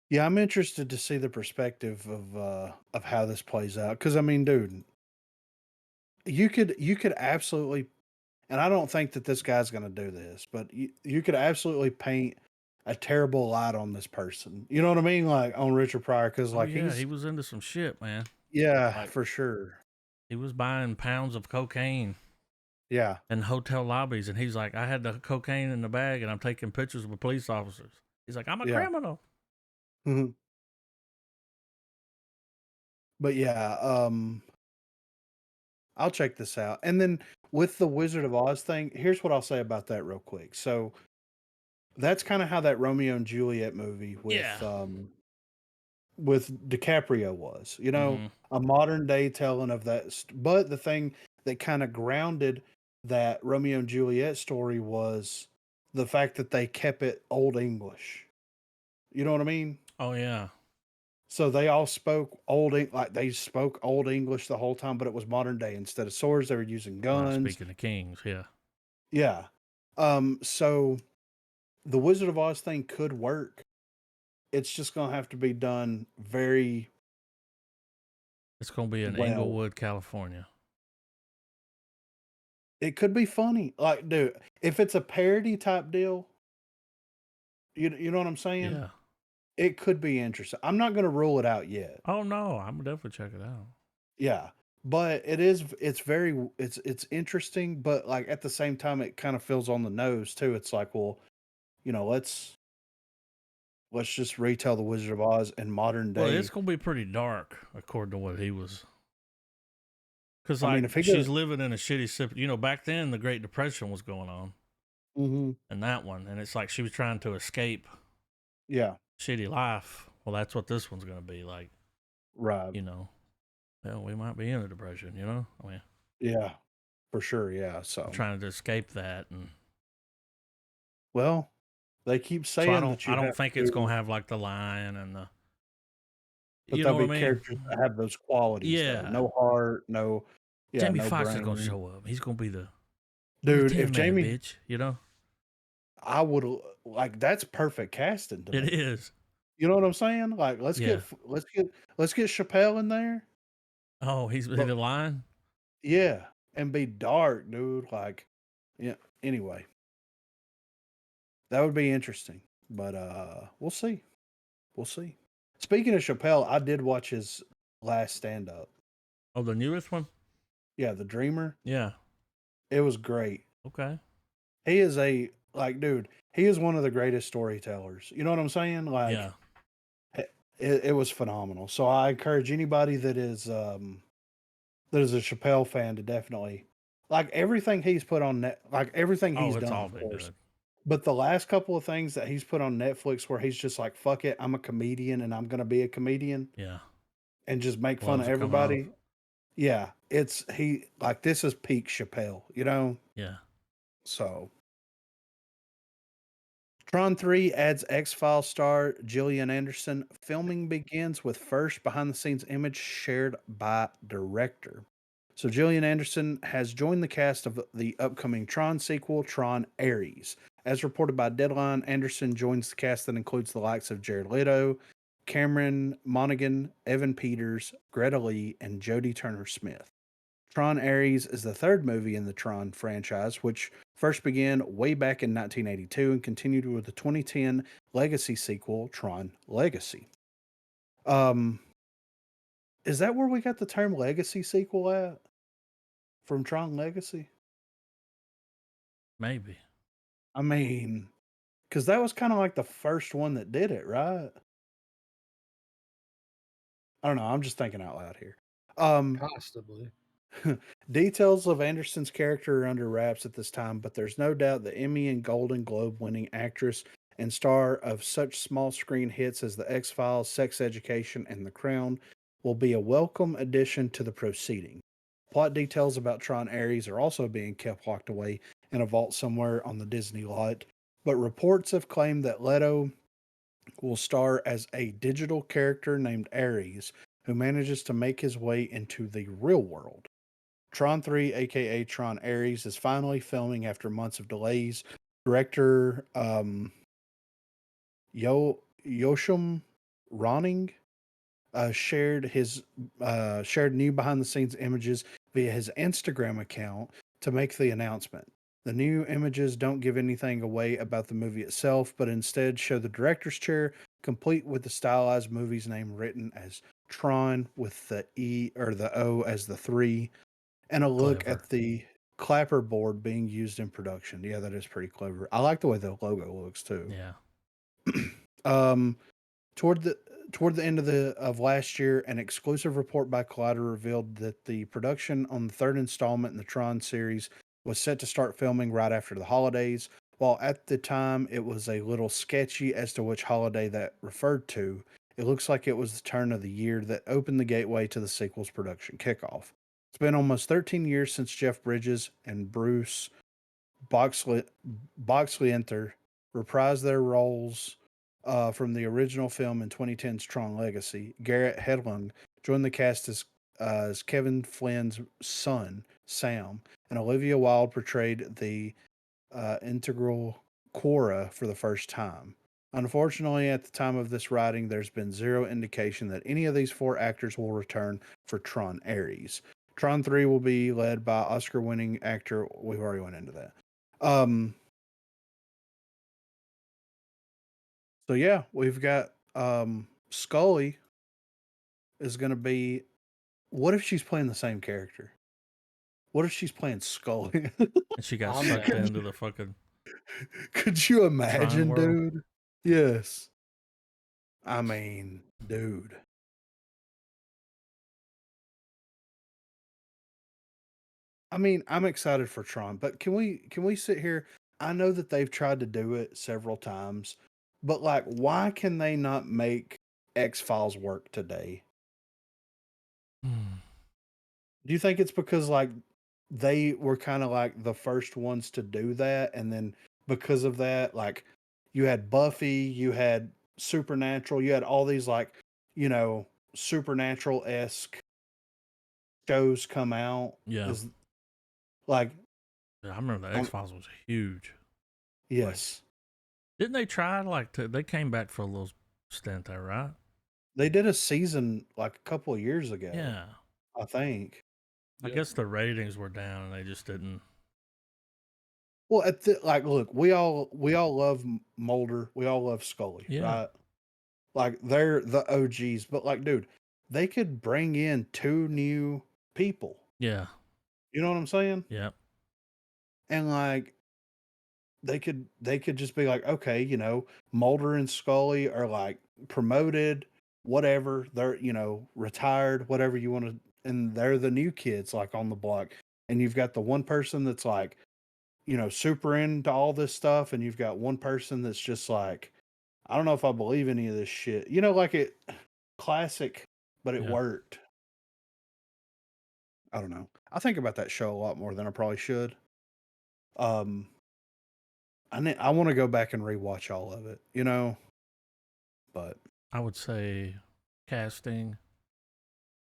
Yeah, I'm interested to see the perspective of how this plays out. Because I mean, dude, you could absolutely, and I don't think that this guy's going to do this, but you could absolutely paint a terrible light on this person. You know what I mean? Like on Richard Pryor, because Oh, like yeah, he's he was into some shit, man. yeah, Like, for sure. he was buying pounds of cocaine Yeah. in hotel lobbies, and he's like, I had the cocaine in the bag, and I'm taking pictures with police officers. He's like, I'm a Yeah. criminal. Mhm. But yeah, I'll check this out. And then with the Wizard of Oz thing, here's what I'll say about that real quick. So that's kind of how that Romeo and Juliet movie Yeah. with DiCaprio was, Mhm. a modern day telling of that. But the thing that kind of grounded that Romeo and Juliet story was the fact that they kept it Old English. You know what I mean? Oh, yeah. So they all spoke like they spoke Old English the whole time, but it was modern day. Instead of swords, they were using Well, guns. speaking of kings, yeah. Yeah. So the Wizard of Oz thing could work. It's just gonna have to be done very It's going to be in well. Inglewood, California. It could be funny. Like, dude, if it's a parody type deal, you know what I'm saying? Yeah. It could be interesting. I'm not gonna rule it out yet. Oh, no, I'm definitely check it out. Yeah. But it's interesting, but like at the same time it kind of feels on the nose too. It's like, well, let's just retell the Wizard of Oz in modern Well, day. it's going to be pretty dark, according to what he was. Because, I mean, like, if he she's goes, living in a shitty city. Back then, the Great Depression was going on Mhm. in that one. And it's like she was trying to escape Yeah, shitty life. Well, that's what this one's going to be like. right. Well, we might be in a depression, I mean, Yeah, for sure. Yeah. So, trying to escape that. And well, they keep so I saying don't, that I you don't have think it's going to, to have like the lion and the, but you know there'll what I be mean? characters that have those qualities though. Yeah. No heart, Jamie no Foxx is going to brain. show up. He's going to be the Dude, Tin if Man, Jamie, bitch. I would like that's perfect casting to It me. is. You know what I'm saying? Like, Yeah. let's get Chappelle in there. Oh, he's But the lion? yeah, and be dark, dude. Like, yeah. Anyway, that would be interesting. But we'll see. We'll see. Speaking of Chappelle, I did watch his last stand up. Oh, the newest one? Yeah, The Dreamer. Yeah. It was great. Okay. He is dude, he is one of the greatest storytellers. You know what I'm saying? Like, Yeah. it was phenomenal. So I encourage anybody that is a Chappelle fan to definitely like everything he's put on net, like everything he's Oh, it's done, all of been course. good. But the last couple of things that he's put on Netflix where he's just like, fuck it, I'm a comedian and I'm gonna be a comedian Yeah. and just make Well, fun of those are coming off. everybody. Yeah. This is peak Chappelle, Yeah. So Tron 3 adds X-Files star Gillian Anderson. Filming begins with first behind-the-scenes image shared by director. So Gillian Anderson has joined the cast of the upcoming Tron sequel, Tron Ares. As reported by Deadline, Anderson joins the cast that includes the likes of Jared Leto, Cameron Monaghan, Evan Peters, Greta Lee, and Jodie Turner-Smith. Tron Ares is the third movie in the Tron franchise, which first began way back in 1982 and continued with the 2010 legacy sequel, Tron Legacy. Is that where we got the term legacy sequel at? From Tron Legacy? Maybe. I mean, because that was kind of like the first one that did it, right? I don't know. I'm just thinking out loud here. Possibly. Details of Anderson's character are under wraps at this time, but there's no doubt the Emmy and Golden Globe winning actress and star of such small screen hits as The X-Files, Sex Education, and The Crown will be a welcome addition to the proceeding. Plot details about Tron Ares are also being kept locked away in a vault somewhere on the Disney lot. but reports have claimed that Leto will star as a digital character named Ares, who manages to make his way into the real world. Tron 3, aka Tron Ares, is finally filming after months of delays. Director Yoshim Ronning shared new behind the scenes images via his Instagram account to make the announcement. The new images don't give anything away about the movie itself, but instead show the director's chair, complete with the stylized movie's name written as Tron with the E or the O as the 3, and a look Clever. at the clapper board being used in production. Yeah, that is pretty clever. I like the way the logo looks too. Yeah. Toward the end of last year, an exclusive report by Collider revealed that the production on the third installment in the Tron series was set to start filming right after the holidays. While at the time it was a little sketchy as to which holiday that referred to, it looks like it was the turn of the year that opened the gateway to the sequel's production kickoff. It's been almost 13 years since Jeff Bridges and Bruce Boxleiter reprised their roles from the original film in 2010's Tron Legacy. Garrett Hedlund joined the cast as Kevin Flynn's son, Sam, and Olivia Wilde portrayed the integral Quora for the first time. Unfortunately, at the time of this writing, there's been zero indication that any of these 4 actors will return for Tron Ares. Tron 3 will be led by Oscar-winning actor. We've already went into that. So yeah, we've got Scully is going to be. What if she's playing the same character? What if she's playing Scully? And she got I'm sucked down. into the fucking. Could you imagine, world. dude? Yes. I mean, dude. I mean, I'm excited for Tron, but can we sit here? I know that they've tried to do it several times, but like, why can they not make X-Files work today? Hmm. Do you think it's because like they were kind of like the first ones to do that, and then because of that, like you had Buffy, you had Supernatural, you had all these like, supernatural-esque shows come out. Yeah. Is like, Yeah, I remember the X Files was huge. yes, Didn't they try they came back for a little stint there, right? they did a season like a couple of years ago. Yeah. I think. I Yep. guess the ratings were down and they just didn't. Well, look, we all love Mulder, we all love Scully, Yeah. right? Like they're the OGs, but like, dude, they could bring in 2 new people. Yeah. You know what I'm saying? Yeah. And like they could just be like, okay, Mulder and Scully are like promoted, whatever. They're, retired, whatever you want to, and they're the new kids like on the block. And you've got the one person that's like, super into all this stuff, and you've got one person that's just like, I don't know if I believe any of this shit. Like it classic, but it Yeah. worked. I don't know. I think about that show a lot more than I probably should. I want to go back and rewatch all of it, but I would say casting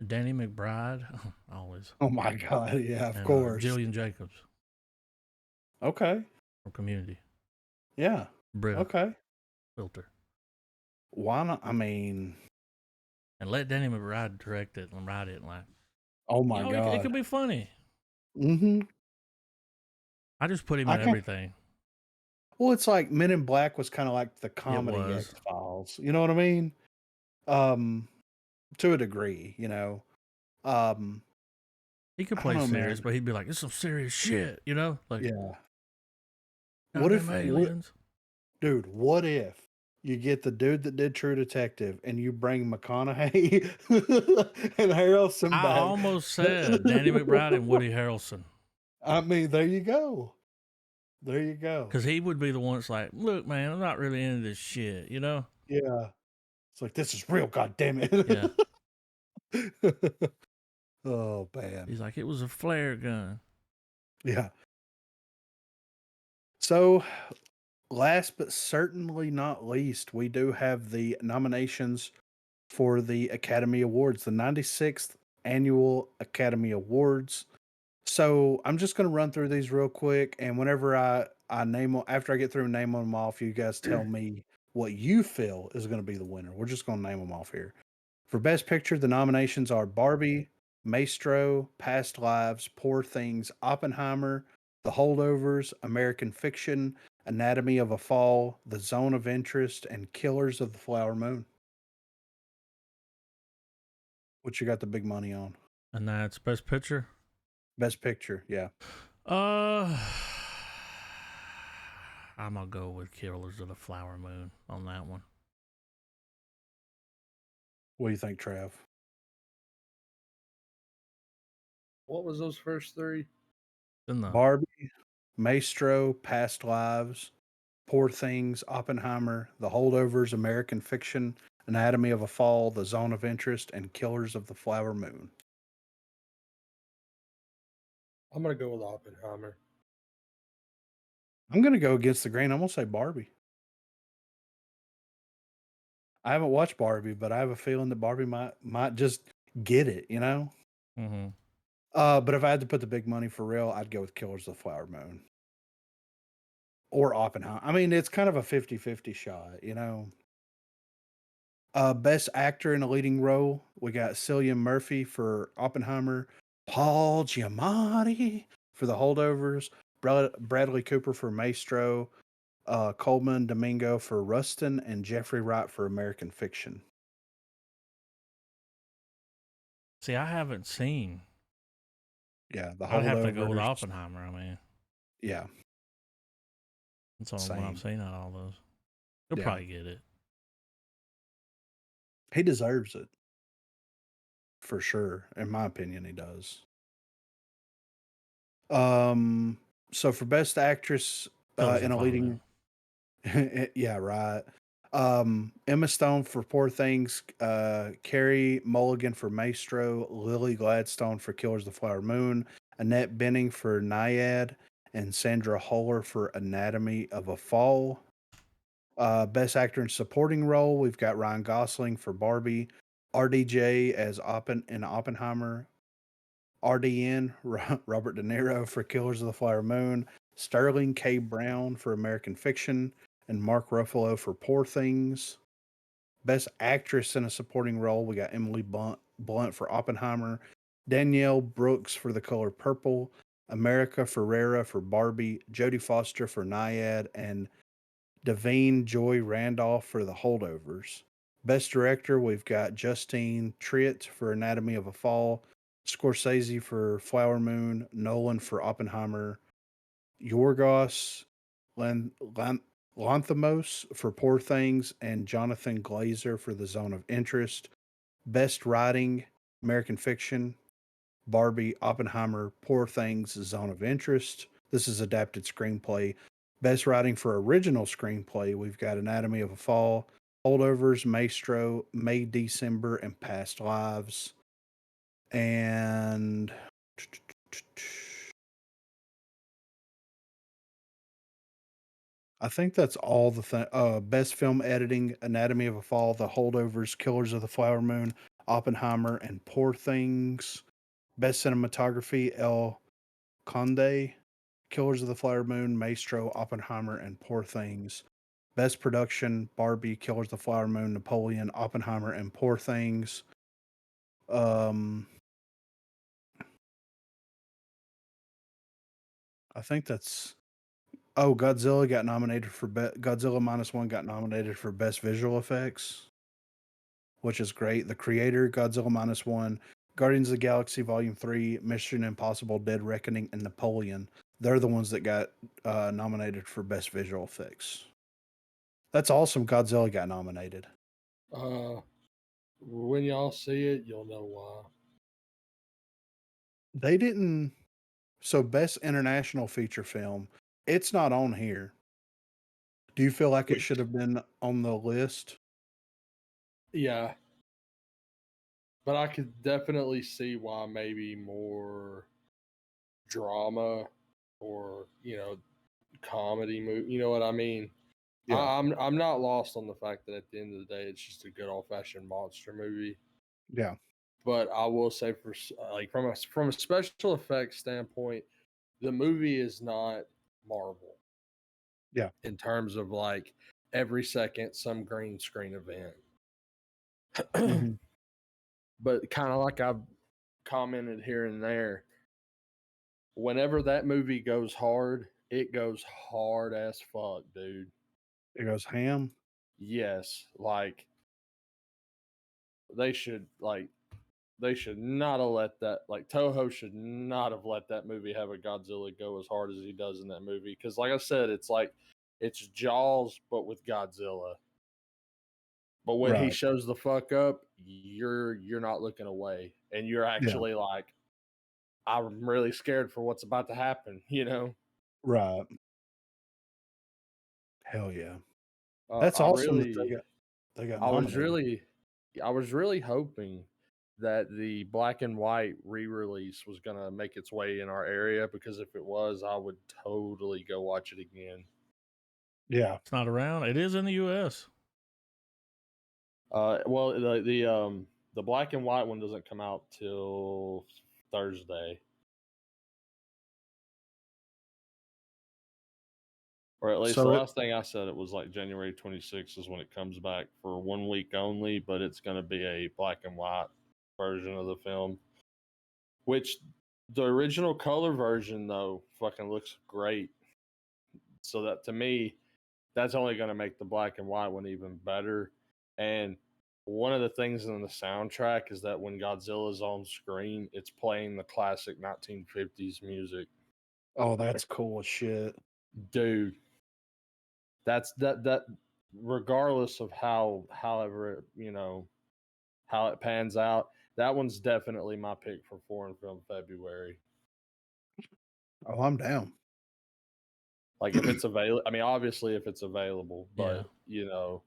Danny McBride, always. oh my god, yeah, of And course. Jillian Jacobs Okay, from Community. yeah, Brill okay. filter. Why not? I mean, And let Danny McBride direct it and write it. And like, oh my it god. could be funny. Mm-hmm. I just put him I in can't- everything. Well, it's like Men in Black was kind of like the comedy was. X-Files. You know what I mean? To a degree, He could I play don't know, serious, man. but he'd be like, "It's some serious shit," Like, Yeah. "Goddamn What if, aliens?" dude? What if you get the dude that did True Detective and you bring McConaughey and Harrelson I back? almost said Danny McBride and Woody Harrelson I mean, there you go. There you go. because he would be the one that's like, "Look, man, I'm not really into this shit," Yeah. It's like, this is real, goddammit. Yeah. Oh, man. He's like, "It was a flare gun." Yeah. So last but certainly not least, we do have the nominations for the Academy Awards, the 96th Annual Academy Awards. So I'm just going to run through these real quick, and whenever I name them, after I get through naming them off, you guys tell me what you feel is going to be the winner. We're just going to name them off here. For Best Picture, the nominations are Barbie, Maestro, Past Lives, Poor Things, Oppenheimer, The Holdovers, American Fiction, Anatomy of a Fall, The Zone of Interest, and Killers of the Flower Moon. What you got the big money on? And that's Best Picture. Best Picture, yeah. I'm gonna go with Killers of the Flower Moon on that one. What do you think, Trav? What was those first three? Barbie, Maestro, Past Lives, Poor Things, Oppenheimer, The Holdovers, American Fiction, Anatomy of a Fall, The Zone of Interest, and Killers of the Flower Moon. I'm gonna go with Oppenheimer. I'm going to go against the grain. I'm going to say Barbie. I haven't watched Barbie, but I have a feeling that Barbie might just get it, you know? Mm-hmm. But if I had to put the big money for real, I'd go with Killers of the Flower Moon. Or Oppenheimer. I mean, it's kind of a 50-50 shot, you know? Best Actor in a Leading Role, we got Cillian Murphy for Oppenheimer, Paul Giamatti for The Holdovers, Bradley Cooper for Maestro, Coleman Domingo for Rustin, and Jeffrey Wright for American Fiction. See, I haven't seen. Yeah, The Holdovers. I'd have to go with Oppenheimer. I mean, yeah, that's the only one I've seen out of all those. He'll probably get it. He deserves it. For sure. In my opinion, he does. So for Best Actress in a Leading... yeah, right. Emma Stone for Poor Things, Carey Mulligan for Maestro, Lily Gladstone for Killers of the Flower Moon, Annette Bening for Nyad, and Sandra Huller for Anatomy of a Fall. Best Actor in Supporting Role, we've got Ryan Gosling for Barbie, RDJ as in Oppenheimer, RDN, Robert De Niro for Killers of the Flower Moon, Sterling K. Brown for American Fiction, and Mark Ruffalo for Poor Things. Best Actress in a Supporting Role, we got Emily Blunt for Oppenheimer, Danielle Brooks for The Color Purple, America Ferrera for Barbie, Jodie Foster for Nyad, and Davine Joy Randolph for The Holdovers. Best Director, we've got Justine Triet for Anatomy of a Fall, Scorsese for Flower Moon, Nolan for Oppenheimer, Yorgos Lanthimos for Poor Things, and Jonathan Glazer for The Zone of Interest. Best Writing, American Fiction, Barbie, Oppenheimer, Poor Things, Zone of Interest. This is adapted screenplay. Best Writing for Original Screenplay, we've got Anatomy of a Fall, Holdovers, Maestro, May, December, and Past Lives. And I think that's all the Best Film Editing, Anatomy of a Fall, The Holdovers, Killers of the Flower Moon, Oppenheimer, and Poor Things. Best Cinematography, El Conde, Killers of the Flower Moon, Maestro, Oppenheimer, and Poor Things. Best Production, Barbie, Killers of the Flower Moon, Napoleon, Oppenheimer, and Poor Things. I think that's... Oh, Godzilla got nominated for Godzilla -1 got nominated for Best Visual Effects, which is great. The Creator, Godzilla -1, Guardians of the Galaxy Volume 3, Mission Impossible: Dead Reckoning, and Napoleon. They're the ones that got nominated for Best Visual Effects. That's awesome. Godzilla got nominated. When y'all see it, you'll know why. They didn't... So Best International Feature Film, it's not on here. Do you feel like it should have been on the list? Yeah. But I could definitely see why maybe more drama or, comedy movie. You know what I mean? Yeah. I'm not lost on the fact that at the end of the day, it's just a good old fashioned monster movie. Yeah. But I will say, like from a special effects standpoint, the movie is not Marvel. Yeah. In terms of like every second some green screen event. Mhm. But kind of like I've commented here and there, whenever that movie goes hard, it goes hard as fuck, dude. It goes ham. Yes, like they should not have let that, like Toho should not have let that movie have a Godzilla go as hard as he does in that movie, cuz like I said, it's Jaws but with Godzilla. But when he Right. shows the fuck up, you're not looking away, and you're Yeah. actually like, I'm really scared for what's about to happen. You know, Right. Hell yeah. uh, That's I awesome that really, they got I was nominated. really, I was really hoping that the black and white re-release was gonna make its way in our area, because if it was, I would totally go watch it again. Yeah. It's not around. It is in the U.S. Well, the black and white one doesn't come out till Thursday. Or at least the So it last thing I said, it was like January 26th is when it comes back for 1 week only, but it's going to be a black and white version of the film. Which the original color version, though, fucking looks great. So that to me, that's only going to make the black and white one even better. And one of the things in the soundtrack is that when Godzilla's on screen, it's playing the classic 1950s music. oh, that's cool as shit. Dude, that's that regardless of however how it pans out, that one's definitely my pick for foreign film February. Oh, I'm down. Like if it's available, I mean obviously if it's available, Yeah. but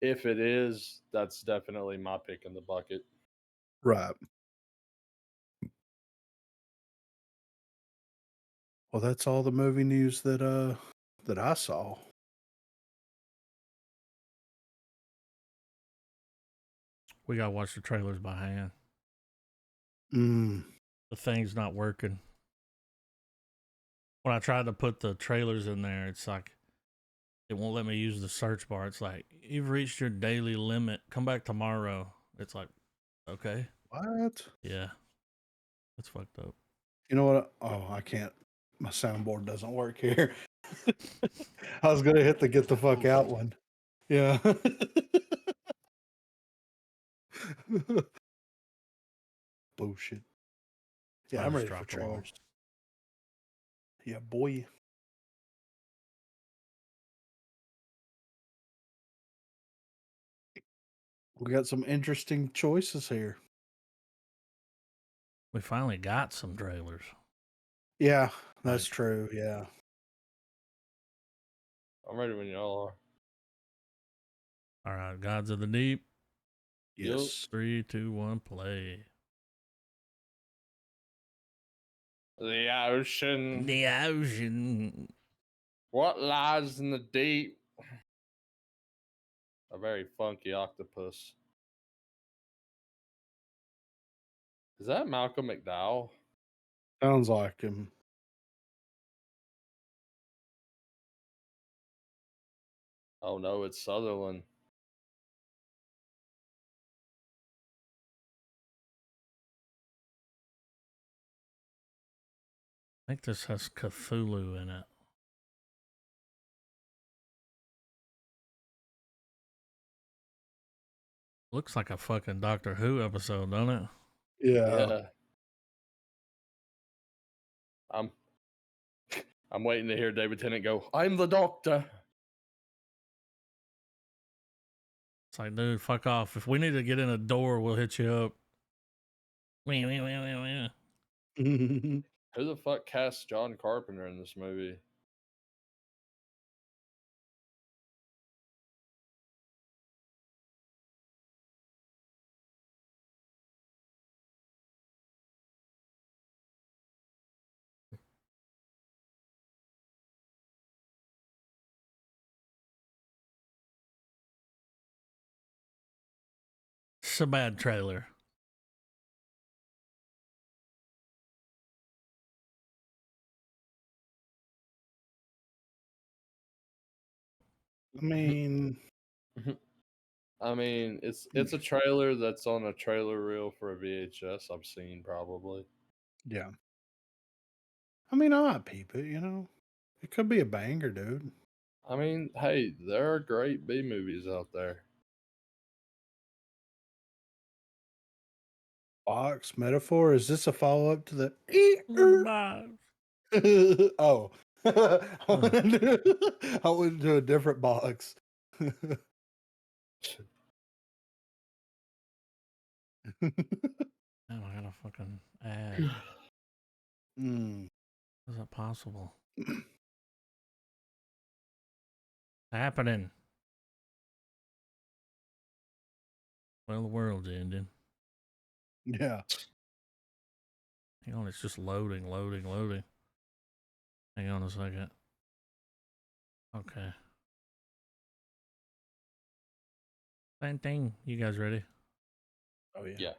if it is, that's definitely my pick in the bucket. Right. Well, that's all the movie news that I saw. We got to watch the trailers by hand. Mm. The thing's not working. When I tried to put the trailers in there, it's like it won't let me use the search bar. It's like, you've reached your daily limit. Come back tomorrow. It's like, okay. What? Yeah. That's fucked up. You know what? Oh, I can't. My soundboard doesn't work here. I was gonna hit the get the fuck out one. Yeah. Bullshit. Yeah, I I'm just ready for dropped them all. trailers. Yeah, boy. We got some interesting choices here. We finally got some trailers. Yeah, that's Like, true. Yeah. I'm ready when y'all are. all right, Gods of the Deep. Yes. 3, 2, 1, play. The ocean. The ocean. What lies in the deep? A very funky octopus. Is that Malcolm McDowell? Sounds like him. Oh no, it's Sutherland. I think this has Cthulhu in it. Looks like a fucking Doctor Who episode, doesn't it? Yeah. Yeah. I'm I'm waiting to hear David Tennant go, I'm the doctor. It's like, dude, fuck off. If we need to get in a door, we'll hit you up. Wee, wee, wee, wee, wee. Who the fuck cast John Carpenter in this movie? It's a bad trailer. I mean, I mean, it's a trailer that's on a trailer reel for a VHS I've seen probably. yeah. I mean, I might peep it, you know? It could be a banger, dude. I mean, hey, there are great B movies out there. Box metaphor? Is this a follow up to the Bye. oh. I went into a different box. Now I got a fucking ad. Mm. How's that possible? Happening. Well, the world's ending. Yeah. Hang on, it's just loading. Hang on a second. Okay. Same thing. You guys ready? Oh yeah. Yeah.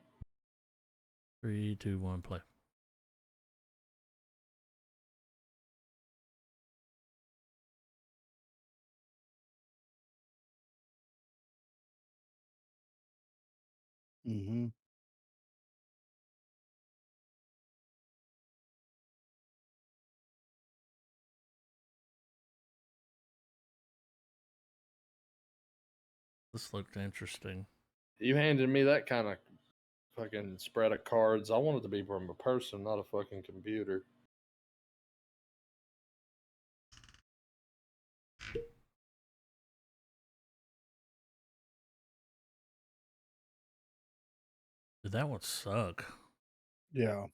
3, 2, 1, play. Mm-hmm. This looked interesting. You handed me that kind of fucking spread of cards. I want it to be from a person, not a fucking computer. Dude, that would suck. Yeah.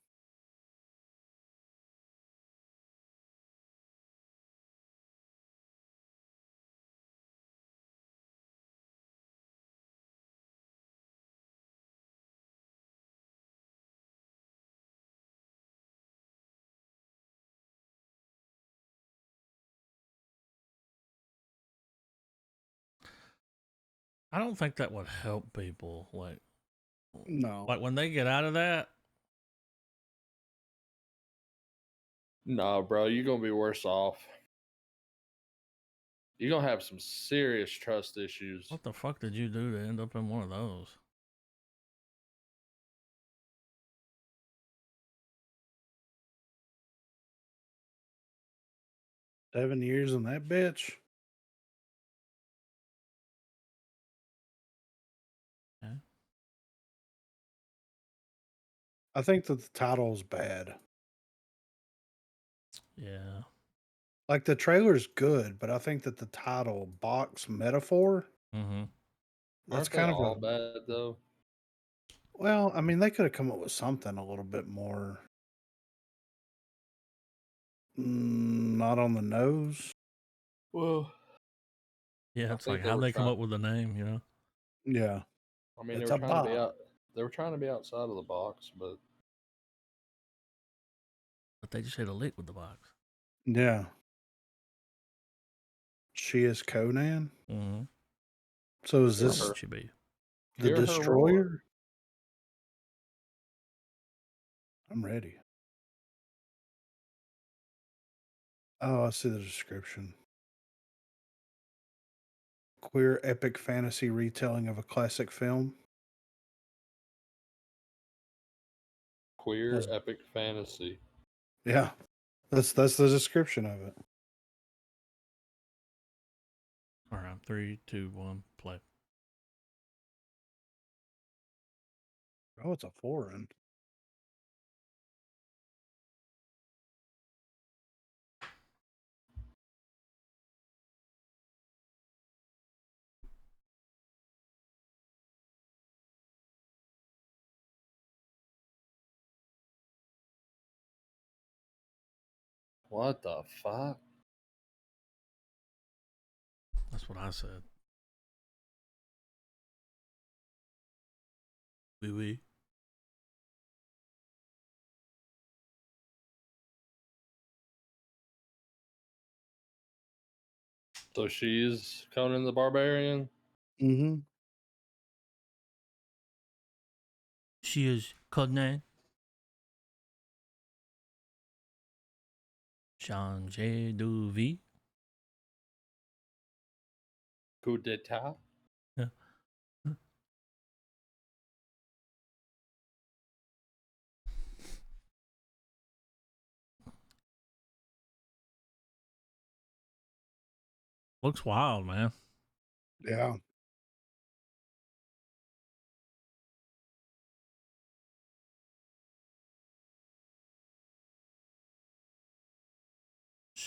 I don't think that would help people. No. Like when they get out of that, Nah, bro, you're gonna be worse off. You're gonna have some serious trust issues. what the fuck did you do to end up in one of those? 7 years on that bitch. Okay. I think that the title's bad. Yeah. Like the trailer's good, but I think that the title box metaphor, Mm-hmm. that's Aren't they kind of all a bad though? well, I mean, they could have come up with something a little bit more not on the nose. Well, Yeah, I it's think like they how'd were they come trying. up with the name, you know? Yeah. I mean, they It's were a trying to be box. out. They were trying to be outside of the box, but But they just hit a lick with the box. Yeah. She is Conan. Mm-hmm. So is Hear this her. Should be. the Hear her roar. destroyer? I'm ready. Oh, I see the description. Queer epic fantasy retelling of a classic film. Queer That's- epic fantasy. yeah. That's the description of it. All right, 3, 2, 1, play. Oh, it's a foreign. What the fuck? That's what I said. Wee wee. So she's Conan the Barbarian. Mm-hmm. She is codename Changer de vie. Coup d'etat. Yeah. Looks wild, man. Yeah.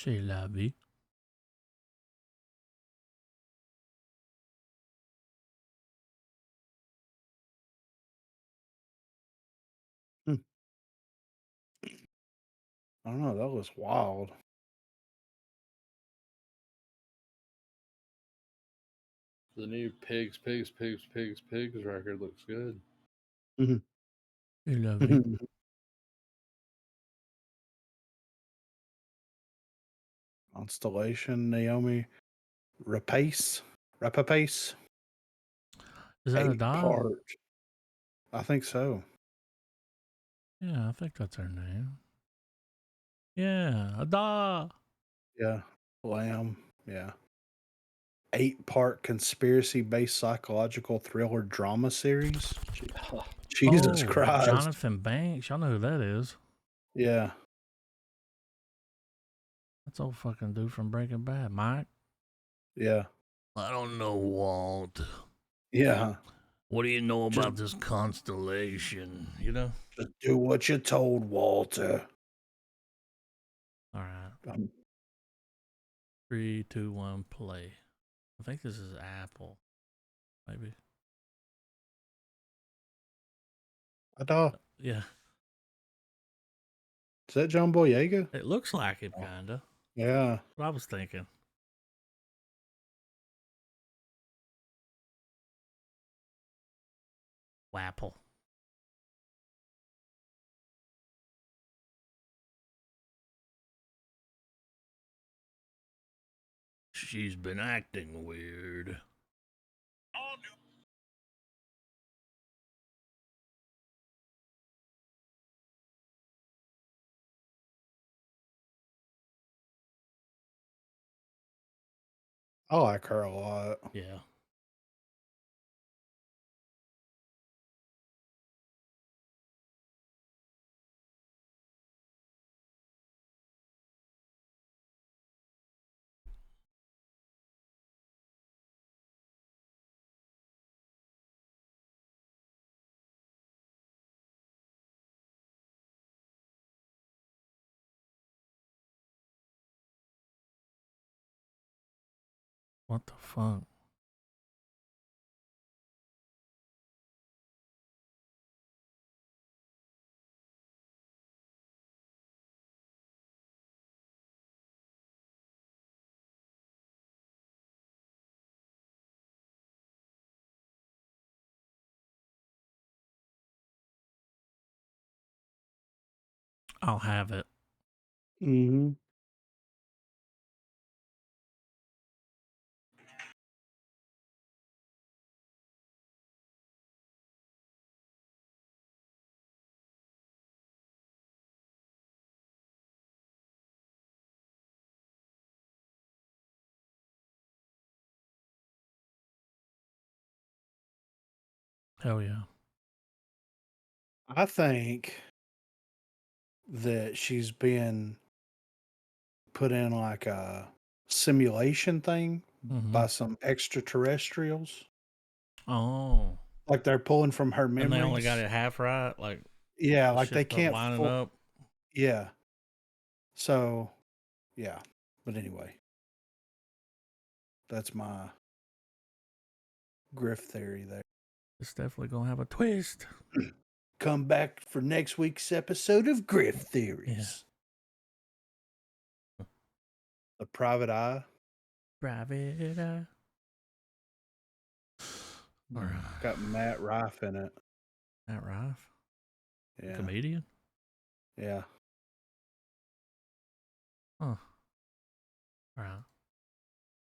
C'est la vie. I don't know. That was wild. The new Pigs record looks good. C'est la vie. Constellation, Naomi Rapace. Rapapace. Is that a 8 dog? part. I think so. Yeah, I think that's her name. Yeah, a dog. Yeah. Lamb. Yeah. 8-part conspiracy based psychological thriller drama series. Jesus Christ. Jonathan Banks. Y'all know who that is. Yeah. That's old fucking dude from Breaking Bad. Mike? Yeah. I don't know, Walt. Yeah. What do you know Just- about this constellation? You know? Just do what you're told, Walter. All right. 3, 2, 1, play. I think this is Apple. Maybe. I thought, Yeah. is that John Boyega? It looks like him, kinda. Yeah. What I was thinking. Wapple. She's been acting weird. I like her a lot. Yeah. What the fuck? I'll have it. Mm-hmm. Hell yeah. I think that she's been put in like a simulation thing Mhm. by some extraterrestrials. Oh. Like they're pulling from her memories. And they only got it half right? Like, Yeah, the like they shit not can't lining up? Yeah. So, yeah. But anyway, that's my Griff theory there. It's definitely gonna have a twist. Come back for next week's episode of Griff Theories. The Private Eye. Private eye. All right. Got Matt Rife in it. Matt Rife? Yeah. Comedian? Yeah. Huh. All right.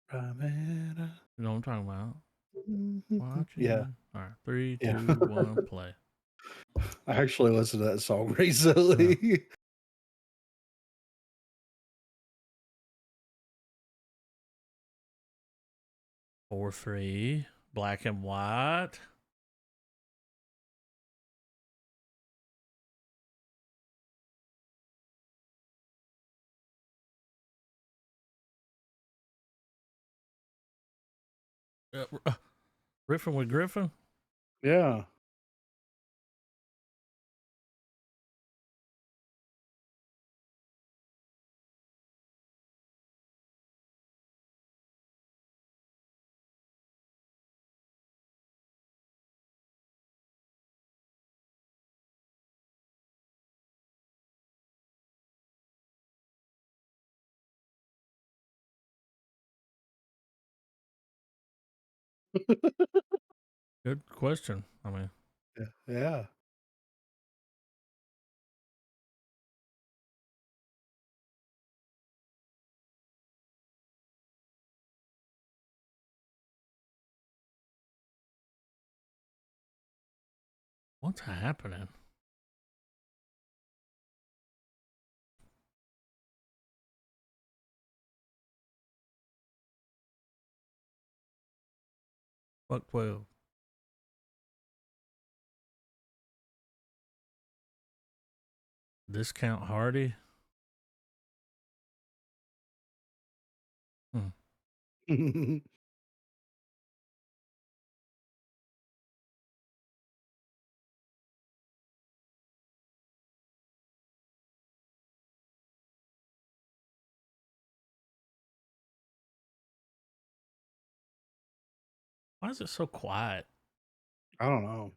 Private Eye. You know what I'm talking about? Mhm. Watching. Yeah. All right. 3, Yeah. 2, 1, play. I actually listened to that song Yeah. recently. 4-3, black and white. Riffing with Griffin. Yeah. Good question. I mean, Yeah. what's happening? Fuck 12. Discount Hardy. Why is it so quiet? I don't know.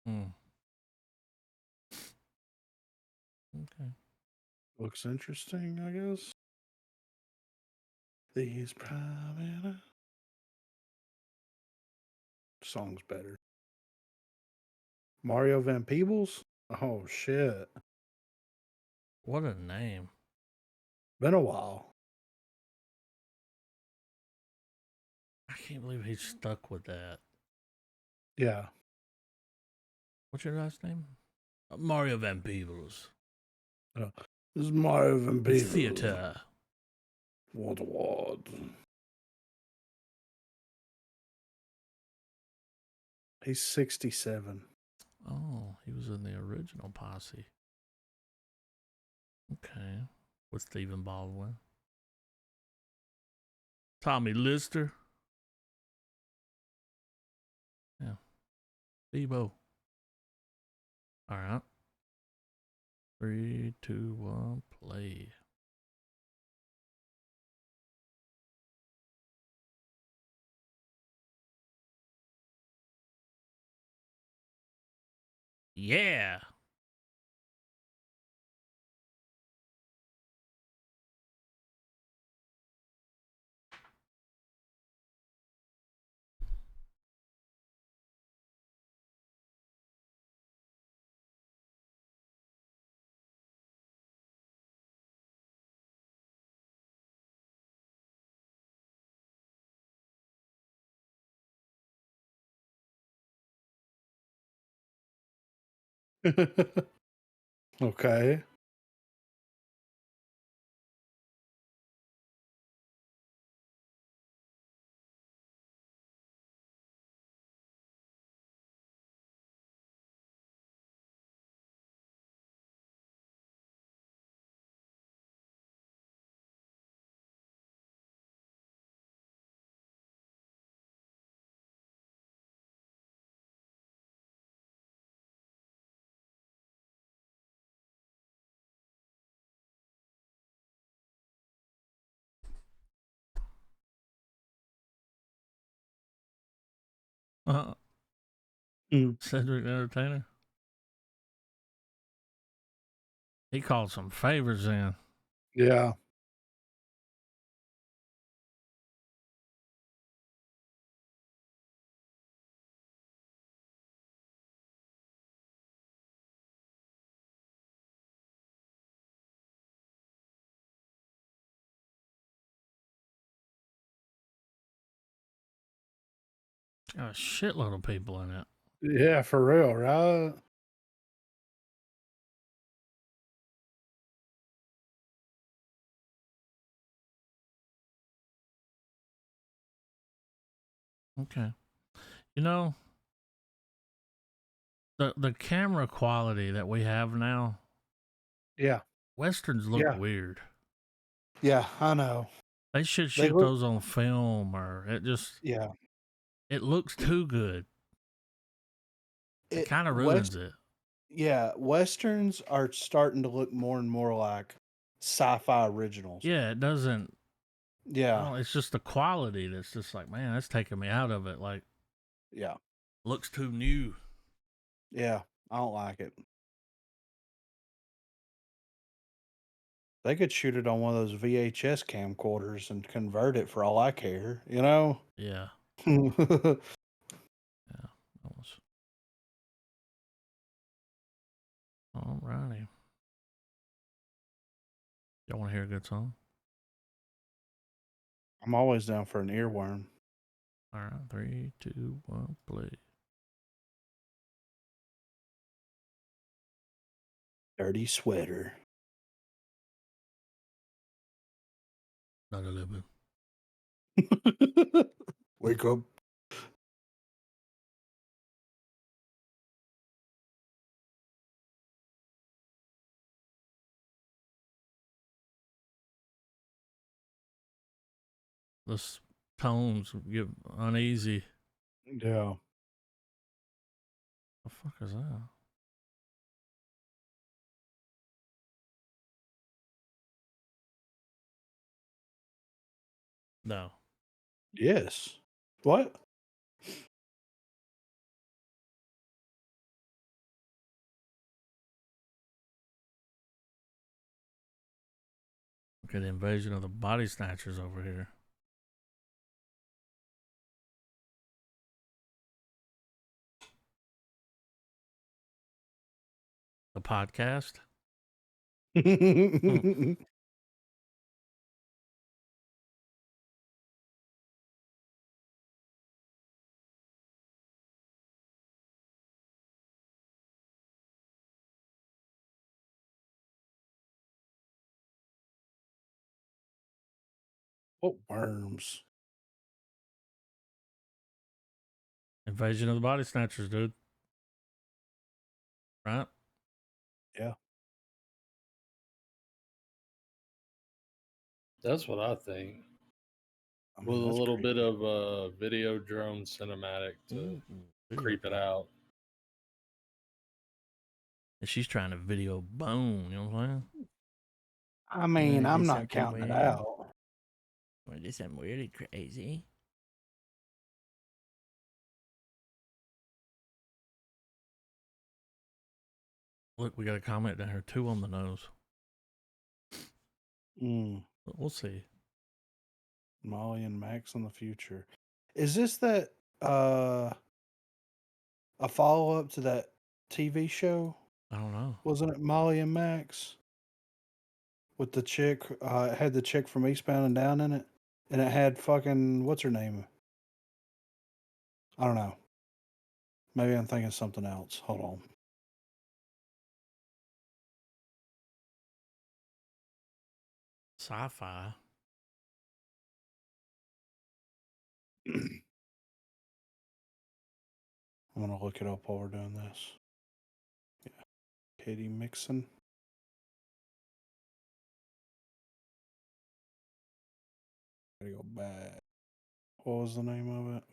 Hmm. Okay. Looks interesting, I guess. These private song's better. Mario Van Peebles? Oh shit. What a name. Been a while. I can't believe he stuck with that. Yeah. What's your last name? Mario Van Peebles. This is Mario Van Peebles. Theater. What? He's 67. Oh, he was in the original posse. Okay. With Stephen Baldwin. Tommy Lister. Yeah. Bebo. All right. 3, 2, 1, play. Yeah. Okay. Uh, Mm. Cedric the Entertainer. He called some favors in. Yeah. Got a shitload of people in it. Yeah, for real, right? Okay. You know, the camera quality that we have now, Yeah. Westerns look Yeah. weird. Yeah, I know. They should They shoot look, those on film, or yeah. it looks too good. It It kind of West ruins it. Yeah, Westerns are starting to look more and more like sci-fi originals. Yeah, it doesn't. Yeah. Oh, it's just the quality that's just like, man, that's taking me out of it. Like, Yeah. looks too new. Yeah. I don't like it. They could shoot it on one of those VHS camcorders and convert it for all I care, you know? Yeah, yeah. Almost. Alrighty. Y'all want to hear a good song? I'm always down for an earworm. All right, 3, 2, 1, play. Dirty Sweater. Not a little bit. Wake up. The tones get uneasy. Yeah. The fuck is that? No. Yes. What? Okay, the invasion of the body snatchers over here. The podcast. What worms? Invasion of the body snatchers, dude. Right? Yeah. That's what I think. I With mean, a that's little creepy. bit of video drone cinematic to creep it out. And she's trying to video bone, you know what I'm saying? I mean, Wanna do I'm not something counting it weird? out. Want to do something really crazy? Look, we got a comment down here, 2 on the nose. Mm. But we'll see. Molly and Max in the future. Is this that a follow up to that TV show? I don't know. Wasn't it Molly and Max? With the chick, it had the chick from Eastbound and Down in it, and it had fucking what's her name? I don't know. Maybe I'm thinking something else. Hold on. Sci-fi. I'm gonna look it up while we're doing this. Yeah, Katie Mixon. Gotta go back. What was the name of it?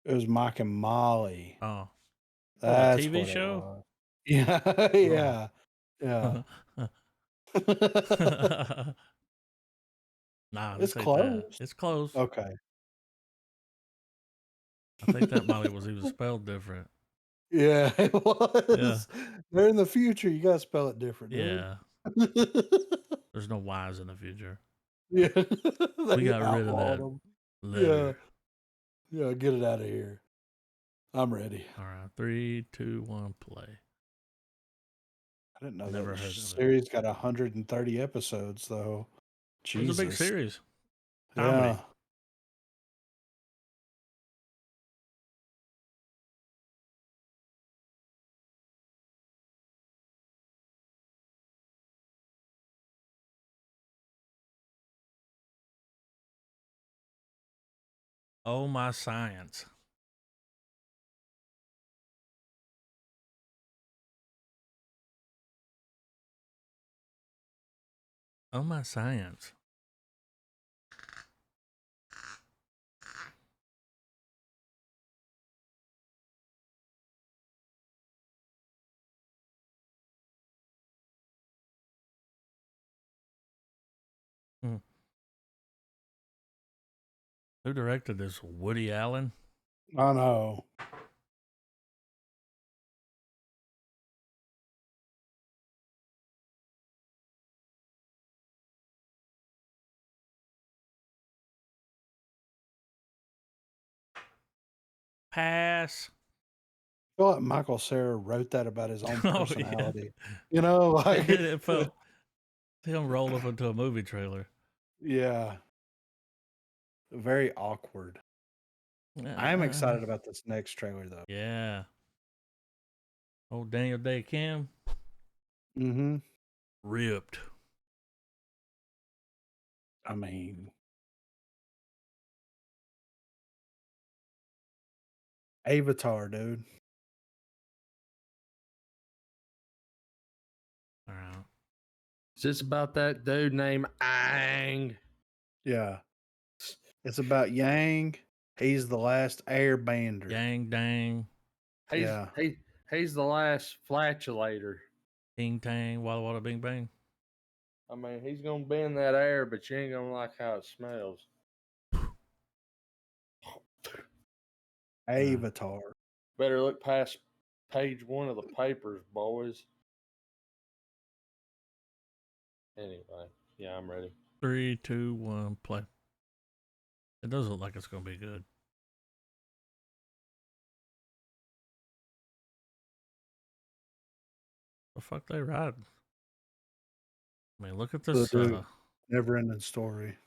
It was Mike and Molly. Oh. That's TV what show? it was. Yeah, yeah, yeah. Nah, It's this ain't that. close. It's close. Okay. I think that Molly was even spelled different. Yeah, it Yeah. was. They're in the future. You gotta spell it different, dude. Yeah. There's no Y's in the future. Yeah, We they got rid of outlawed that them. letter. Yeah, get it out of here. I'm ready. All right. 3, 2, 1, play. I didn't know that Never the heard of it. series got 130 episodes though. It was a big Jesus. series. Comedy. Yeah. Oh My Science. Oh My Science. Hmm. Who directed this? Woody Allen? I know. Pass. I feel like Michael Cera wrote that about his own Oh, yeah. personality. You know, like It felt him roll up into a movie trailer. yeah. Very awkward. I am excited about this next trailer though. Yeah. Oh, Daniel Day Kim. Mm-hmm. Ripped. I mean, Avatar, dude. All right. Is this about that dude named Aang? Yeah. It's about Yang. He's the last airbender. Yang Dang. He's, Yeah. he's the last flatulator. Ting Tang. Walla Walla Bing Bang. I mean, he's gonna be in that air, but you ain't gonna like how it smells. Avatar. Better look past page 1 of the papers, boys. Anyway, yeah, I'm ready. 3, 2, 1, play. It does look like it's going to be good. The fuck they riding? I mean, look at this. Never ending story.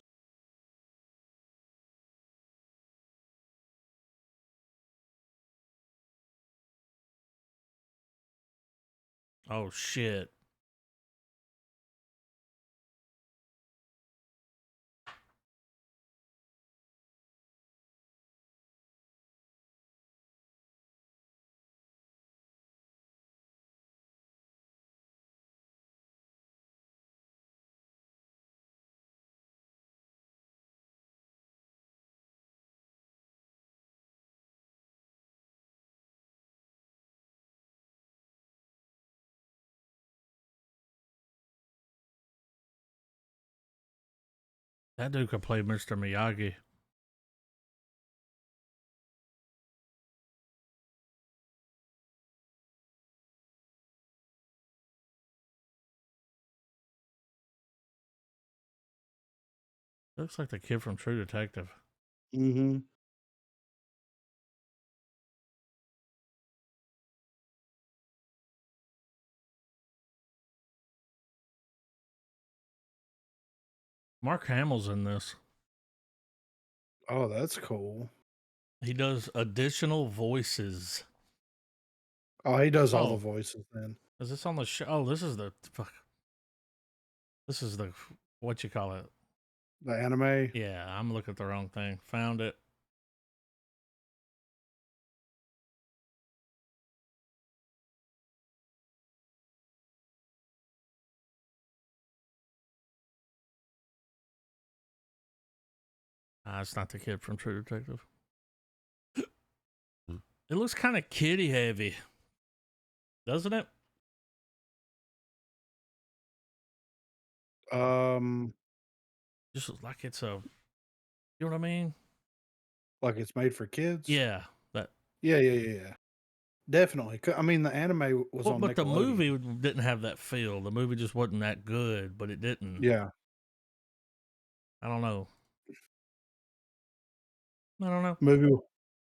Oh, shit. That dude could play Mr. Miyagi. Looks like the kid from True Detective. Mm-hmm. Mark Hamill's in this. Oh, that's cool. He does additional voices. Oh, he does all the voices then. Is this on the show? Oh, this is the fuck. This is the what you call it? The anime. Yeah, I'm looking at the wrong thing. Found it. It's not the kid from True Detective. It looks kind of kiddie heavy, doesn't it? Just like it's a, you know what I mean? Like it's made for kids. Yeah, that. Yeah. Definitely. I mean, the anime was on But the Nickelodeon. movie didn't have that feel. The movie just wasn't that good, but it didn't. Yeah. I don't know.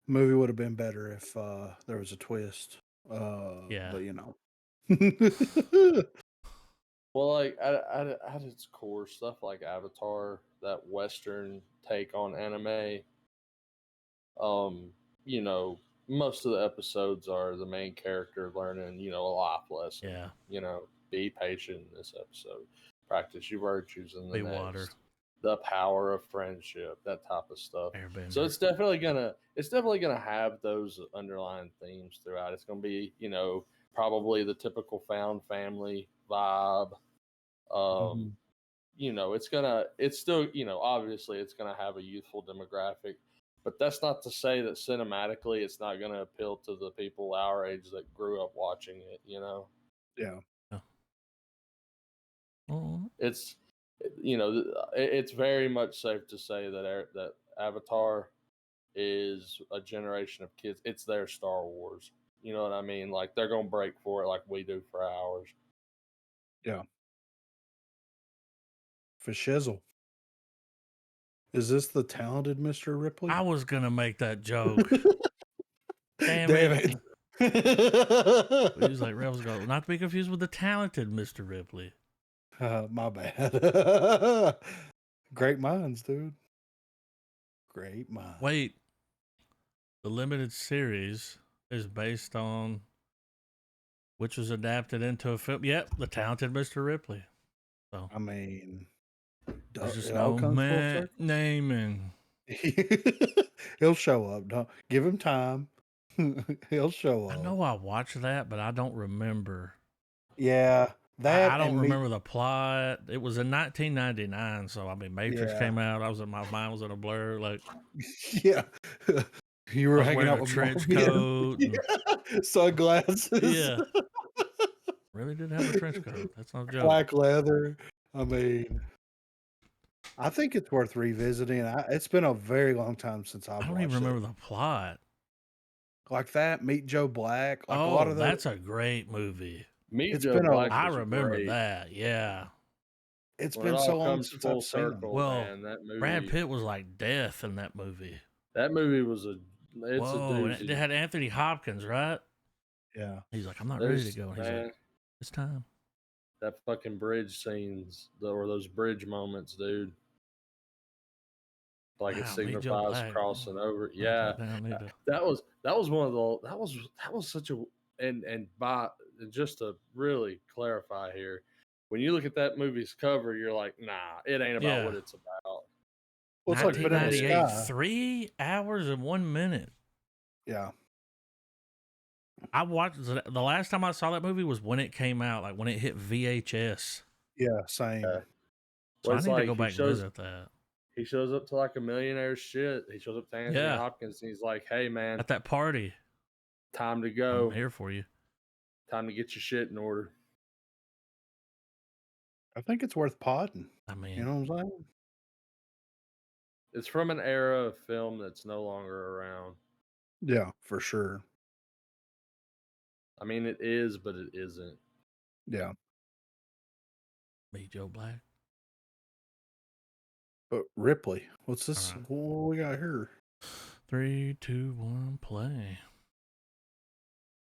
Movie would have been better if there was a twist. Yeah. But you know. Well, like at its core, stuff like Avatar, that Western take on anime, you know, most of the episodes are the main character learning, a life lesson. Yeah. Be patient in this episode, practice your virtues in the Be next. water. The power of friendship, that type of stuff. Airbender. So it's definitely gonna have those underlying themes throughout. It's gonna be, probably the typical found family vibe. Mhm. It's still, obviously it's gonna have a youthful demographic, but that's not to say that cinematically it's not gonna appeal to the people our age that grew up watching it. Yeah. Oh, It's, it's very much safe to say that Avatar is a generation of kids. It's their Star Wars. You know what I mean? Like they're gonna break for it like we do for ours. Yeah. For shizzle. Is this the talented Mr. Ripley? I was gonna make that joke. Damn it. He was like, Rebels go, not to be confused with the talented Mr. Ripley. My bad. Great minds, dude. Great minds. Wait, the limited series is based on which was adapted into a film. Yep, the talented Mr. Ripley. So I mean, there's just it all no comes full man circle. naming. He'll show up. Don't give him time. He'll show I up. know I watched that, but I don't remember. Yeah, that I don't and remember the plot. It was in 1999, so I mean, Matrix Yeah. came out. My mind was in a blur. Like, Yeah, you were I was hanging wearing out a with trench Morbius. coat. and- Yeah. Sunglasses. yeah, really did have a trench coat. That's not a joke. Black leather. I mean, I think it's worth revisiting. It's been a very long time since I've I don't watched even remember it. the plot. Like that, Meet Joe Black. Like a lot Oh, of that's a great movie. Meet It's Joe been a- Black. I is remember great. that. Yeah. It's When it been all so long comes since full I've seen them. circle, Well, man, that movie. Brad Pitt was like death in that movie. That movie was a Whoa, and doozy. it had Anthony Hopkins, right? Yeah. He's like, I'm not ready to go. And he's Man, like, it's time. that fucking bridge scenes, or those bridge moments, dude. Like it Wow, Meet Joe signifies Black. crossing over. Write Yeah, that down, need to- that was one of the that was such a and just to really clarify here, when you look at that movie's cover, you're like, nah, it ain't about what Yeah. it's about. Well, it's like Vanilla 1998, Sky. 3 hours and 1 minute. Yeah. I watched the last time I saw that movie was when it came out, like when it hit VHS. Yeah. Same. Yeah. So Well, I it's need to like go he back and shows- visit that. He shows up to like a millionaire shit. He shows up to Anthony Yeah. Hopkins and he's like, hey man, At that party. time to I'm go. here for you. Time to get your shit in order. I think it's worth podding. I mean, You know what I'm saying? It's from an era of film that's no longer around. Yeah, for sure. I mean, it is, but it isn't. Yeah. Meet Joe Black. But Ripley, what's this? Alright. What we got here? 3, 2, 1, play.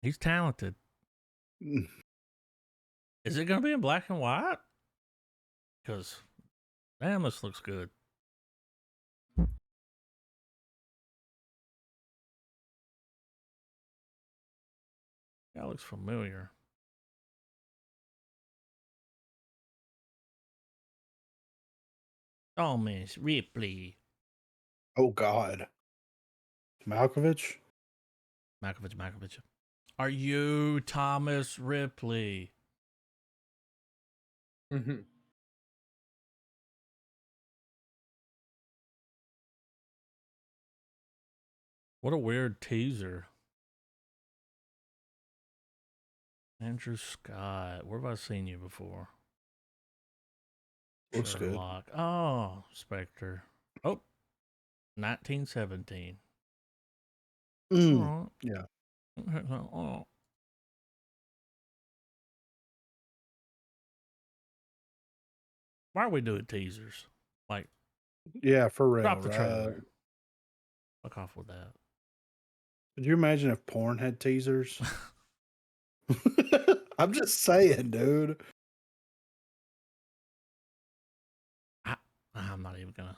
He's talented. Mm. Is it going to be in black and white? Because, damn, this looks good. That looks familiar. Oh, Miss Ripley. Oh God. Malkovich? Malkovich. Are you Thomas Ripley? What a weird teaser. Andrew Scott. Where have I seen you before? Looks good. Sherlock. Oh, Spectre. Oh, 1917. Mm. All right. Yeah. Oh. Why are we doing teasers? Like, Yeah, for real. drop the right? trailer. Fuck off with that. Could you imagine if porn had teasers? I'm just saying, dude. I'm not even gonna.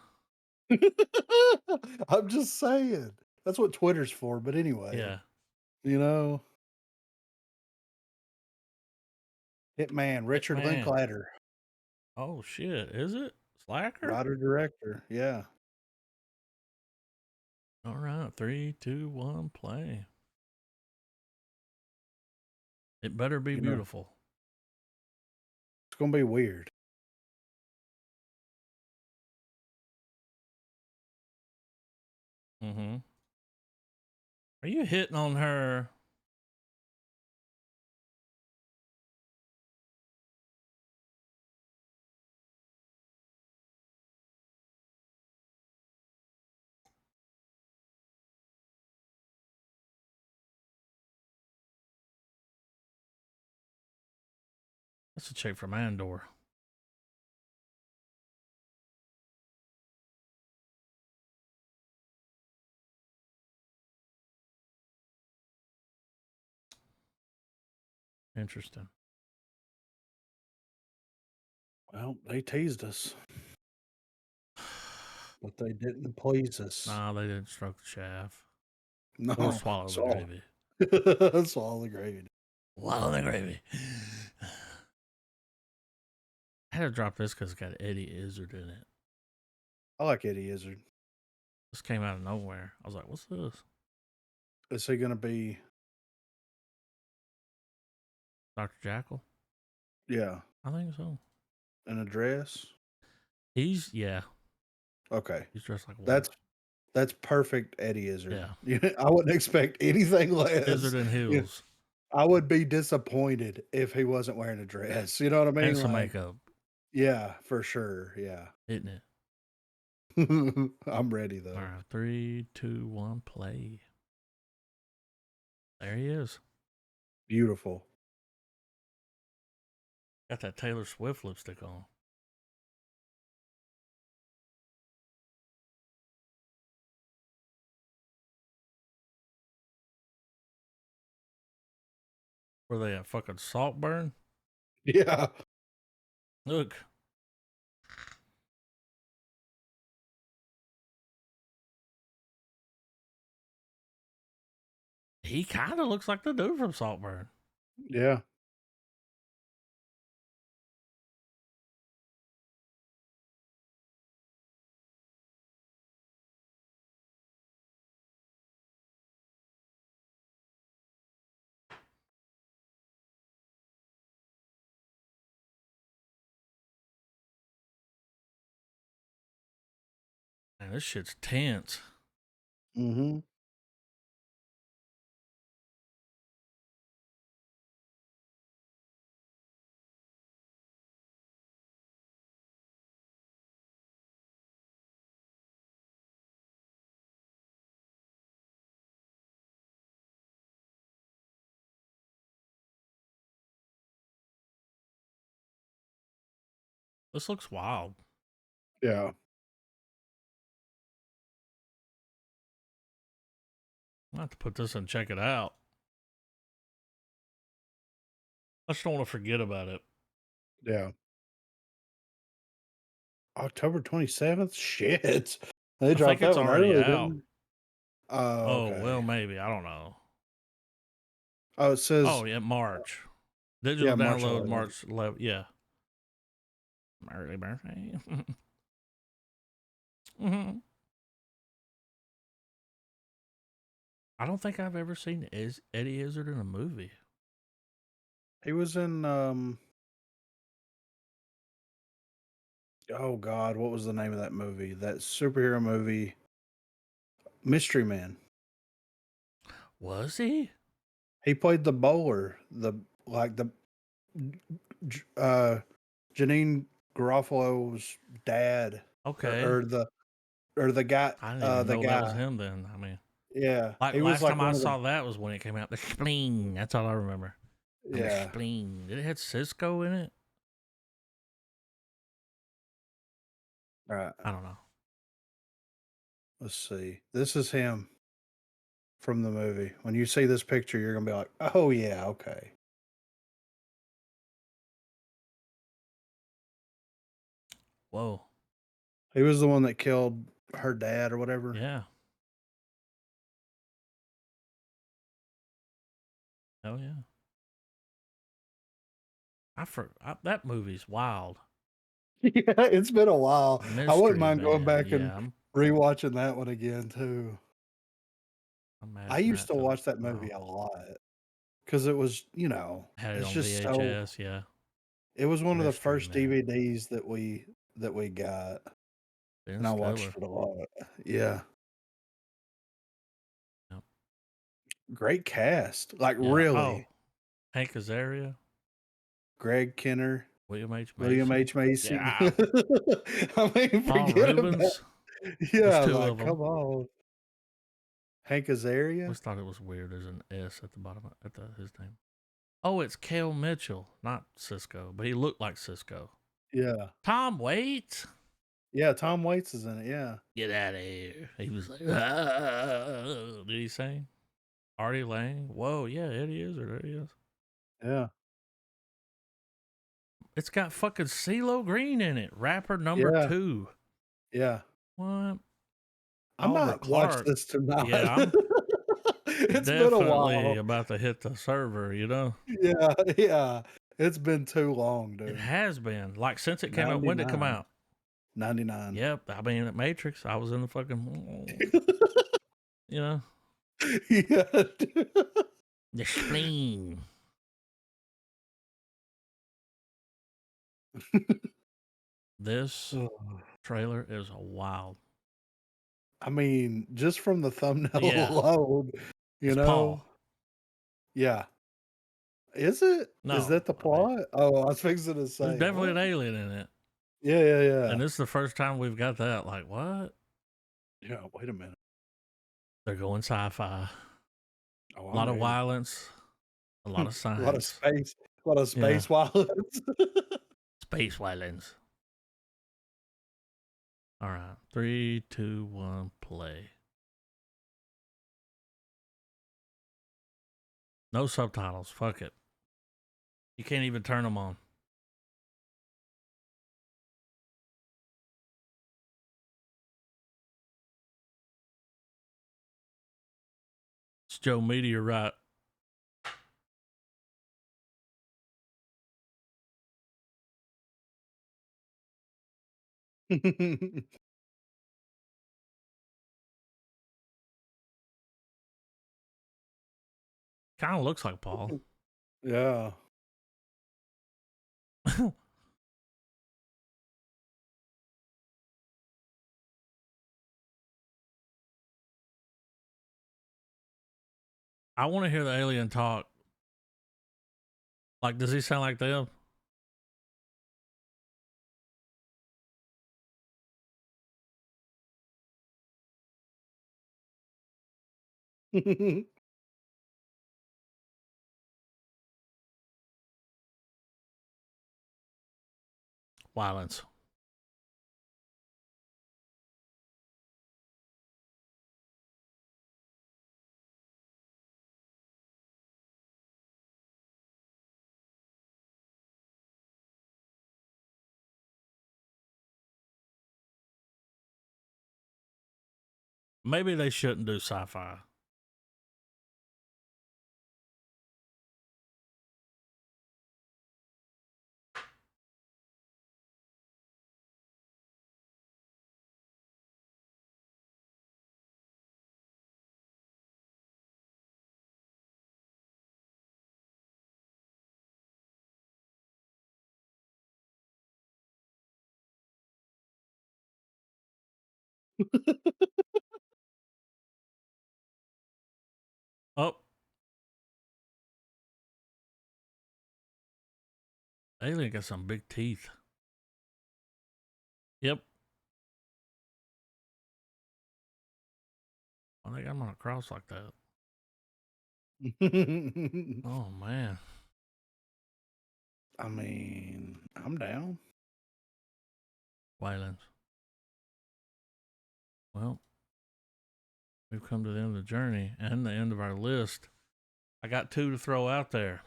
I'm just saying. That's what Twitter's for. But anyway, Yeah. you know, Hitman Richard Hitman. Linklater, Oh shit, is it Slacker? writer director. Yeah. All right, 3, 2, 1, play. It better be You know, beautiful. it's gonna be weird. Mm-hmm. Are you hitting on her? That's a chick from Andor. Interesting. Well, they teased us, but they didn't please us. Nah, they didn't stroke the shaft. No, Or swallow the swallow. gravy. Swallow the gravy. Swallow the gravy. I had to drop this because it's got Eddie Izzard in it. I like Eddie Izzard. This came out of nowhere. I was like, what's this? Is he gonna be? Dr. Jackal? Yeah, I think so. in a dress. Yeah. Okay, He's dressed like one. that's perfect, Eddie Izzard. Yeah. I wouldn't expect anything less. Izzard in heels. I would be disappointed if he wasn't wearing a dress. You know what I mean? And some Like, makeup. yeah, for sure. Yeah. Isn't it? I'm ready though. All right. 3, 2, 1, play. There he is. Beautiful. Got that Taylor Swift lipstick on. Were they at fucking Saltburn? Yeah. Look. He kind of looks like the dude from Saltburn. Yeah. Man, this shit's tense. Mm-hmm. This looks wild. Yeah. I have to put this and check it out. I just don't want to forget about it. Yeah. October 27th? Shit. They I dropped think it's that one already early, out. didn't they? Oh, Oh, okay. well, maybe. I don't know. Oh, it says. Oh, yeah, March. Digital March download 11th. March 11th. Yeah. Early birthday. Mm-hmm. I don't think I've ever seen Eddie Izzard in a movie. He was in oh God, what was the name of that movie? That superhero movie, Mystery Man. Was he? He played the bowler, Janine Garofalo's dad, Okay. or the guy, I didn't even the know that was guy. him then. I mean, Yeah, like he was last like time I one of the saw that was when it came out. The spleen. That's all I remember. And the yeah. spleen. Did it have Cisco in it? All right, I don't know. let's see. This is him from the movie. When you see this picture, you're gonna be like, "Oh yeah, okay." Whoa. He was the one that killed her dad or whatever. Yeah. Hell yeah. That movie's wild. Yeah, it's been a while. I wouldn't Mystery mind going Man. back and Yeah, I'm rewatching that one again too. I adding used that to to watch that the movie pile. a lot because it was, Had it it's on just so. VHS. Yeah. It was one of the Mystery first Man. DVDs that we got, Ben and I Stiller. watched it a lot. Yeah, Yep. great cast. Like Yeah. really, Oh, Hank Azaria, Greg Kinner, William H. William Macy. H. Macy. Yeah. I mean, Paul forget about. Rubens. There's Yeah, two like of them. come on, Hank Azaria. Always thought it was weird. There's an S at the bottom at his name. Oh, it's Kel Mitchell, not Cisco, but he looked like Cisco. Yeah, Tom Waits. yeah. Tom Waits is in it. Yeah, Get out of here. He was like, ah. Did he sing? Artie Lang. Whoa, yeah, Eddie Izzard. There he is. yeah, It's got fucking CeeLo Green in it. Rapper number yeah, 2. yeah. What? I Oliver might watch Clark. this tonight. Yeah, I'm It's been a definitely while. about to hit the server, you know? Yeah, yeah. It's been too long, It dude. has been. Like, since it came out. When did it come 99. out? 99. Yep. I mean, at Matrix, I was in the fucking, you know, Yeah, dude. the spleen. This Oh. trailer is wild. I mean, just from the thumbnail Yeah. alone, you It's know? Paul. Yeah. Is it? No, Is that the I mean, plot? Oh, I was fixing to say. there's definitely what? an alien in it. Yeah, yeah, yeah. And this is the first time we've got that. Like, what? Yeah, wait a minute. They're going sci-fi. Oh, A lot of violence. A lot of a science. lot of space. A lot of Yeah. space violence. Space violence. All right. 3, 2, 1, play. No subtitles. Fuck it. You can't even turn them on. It's Joe Meteorite. Kind of looks like Paul. Yeah. I want to hear the alien talk. Like, does he sound like them? Violence. Maybe they shouldn't do sci-fi. Oh. Alien got some big teeth. Yep. I think I'm on a cross like that. Oh, man. I mean, I'm down. Violence. Well, we've come to the end of the journey and the end of our list. I got 2 to throw out there.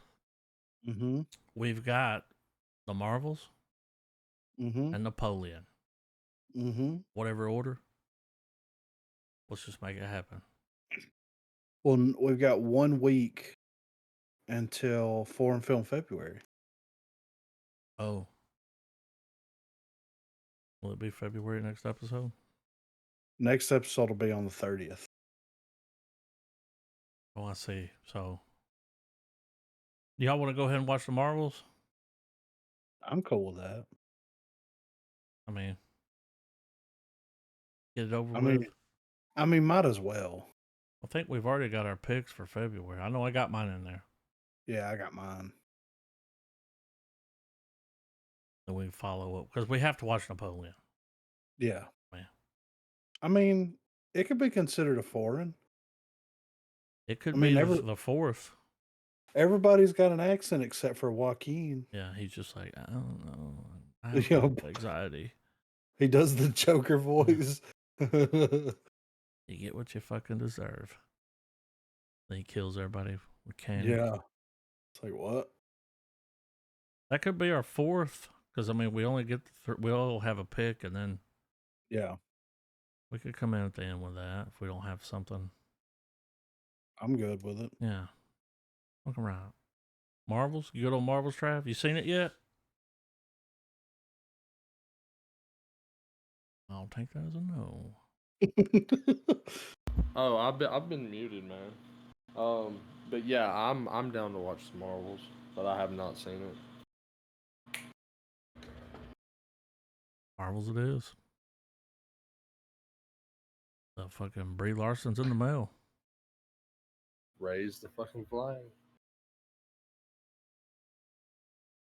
Mm-hmm. We've got The Marvels Mm-hmm. and Napoleon. Mm-hmm. Whatever order. Let's just make it happen. Well, we've got 1 week until Foreign Film February. Oh. Will it be February next episode? Next episode will be on the 30th. Oh, I see. So, y'all want to go ahead and watch the Marvels? I'm cool with that. I mean, get it over I with. mean, might as well. I think we've already got our picks for February. I know I got mine in there. Yeah, I got mine. Then we follow up because we have to watch Napoleon. Yeah. Man. I mean, it could be considered a foreign. It could I mean, be the fourth. Everybody's got an accent except for Joaquin. Yeah, he's just like, I don't know. I You know, have anxiety. He does the Joker voice. You get what you fucking deserve. Then he kills everybody with cannons. Yeah. It's like, what? That could be our fourth because, I mean, we only get, we all have a pick and then Yeah. we could come in at the end with that if we don't have something. I'm good with it. Yeah. Look around. Marvels? You good on Marvels, Trav? You seen it yet? I'll take that as a no. Oh, I've been muted, man. But yeah, I'm down to watch the Marvels, but I have not seen it. Marvels it is. The fucking Brie Larson's in the mail. Raise the fucking flag.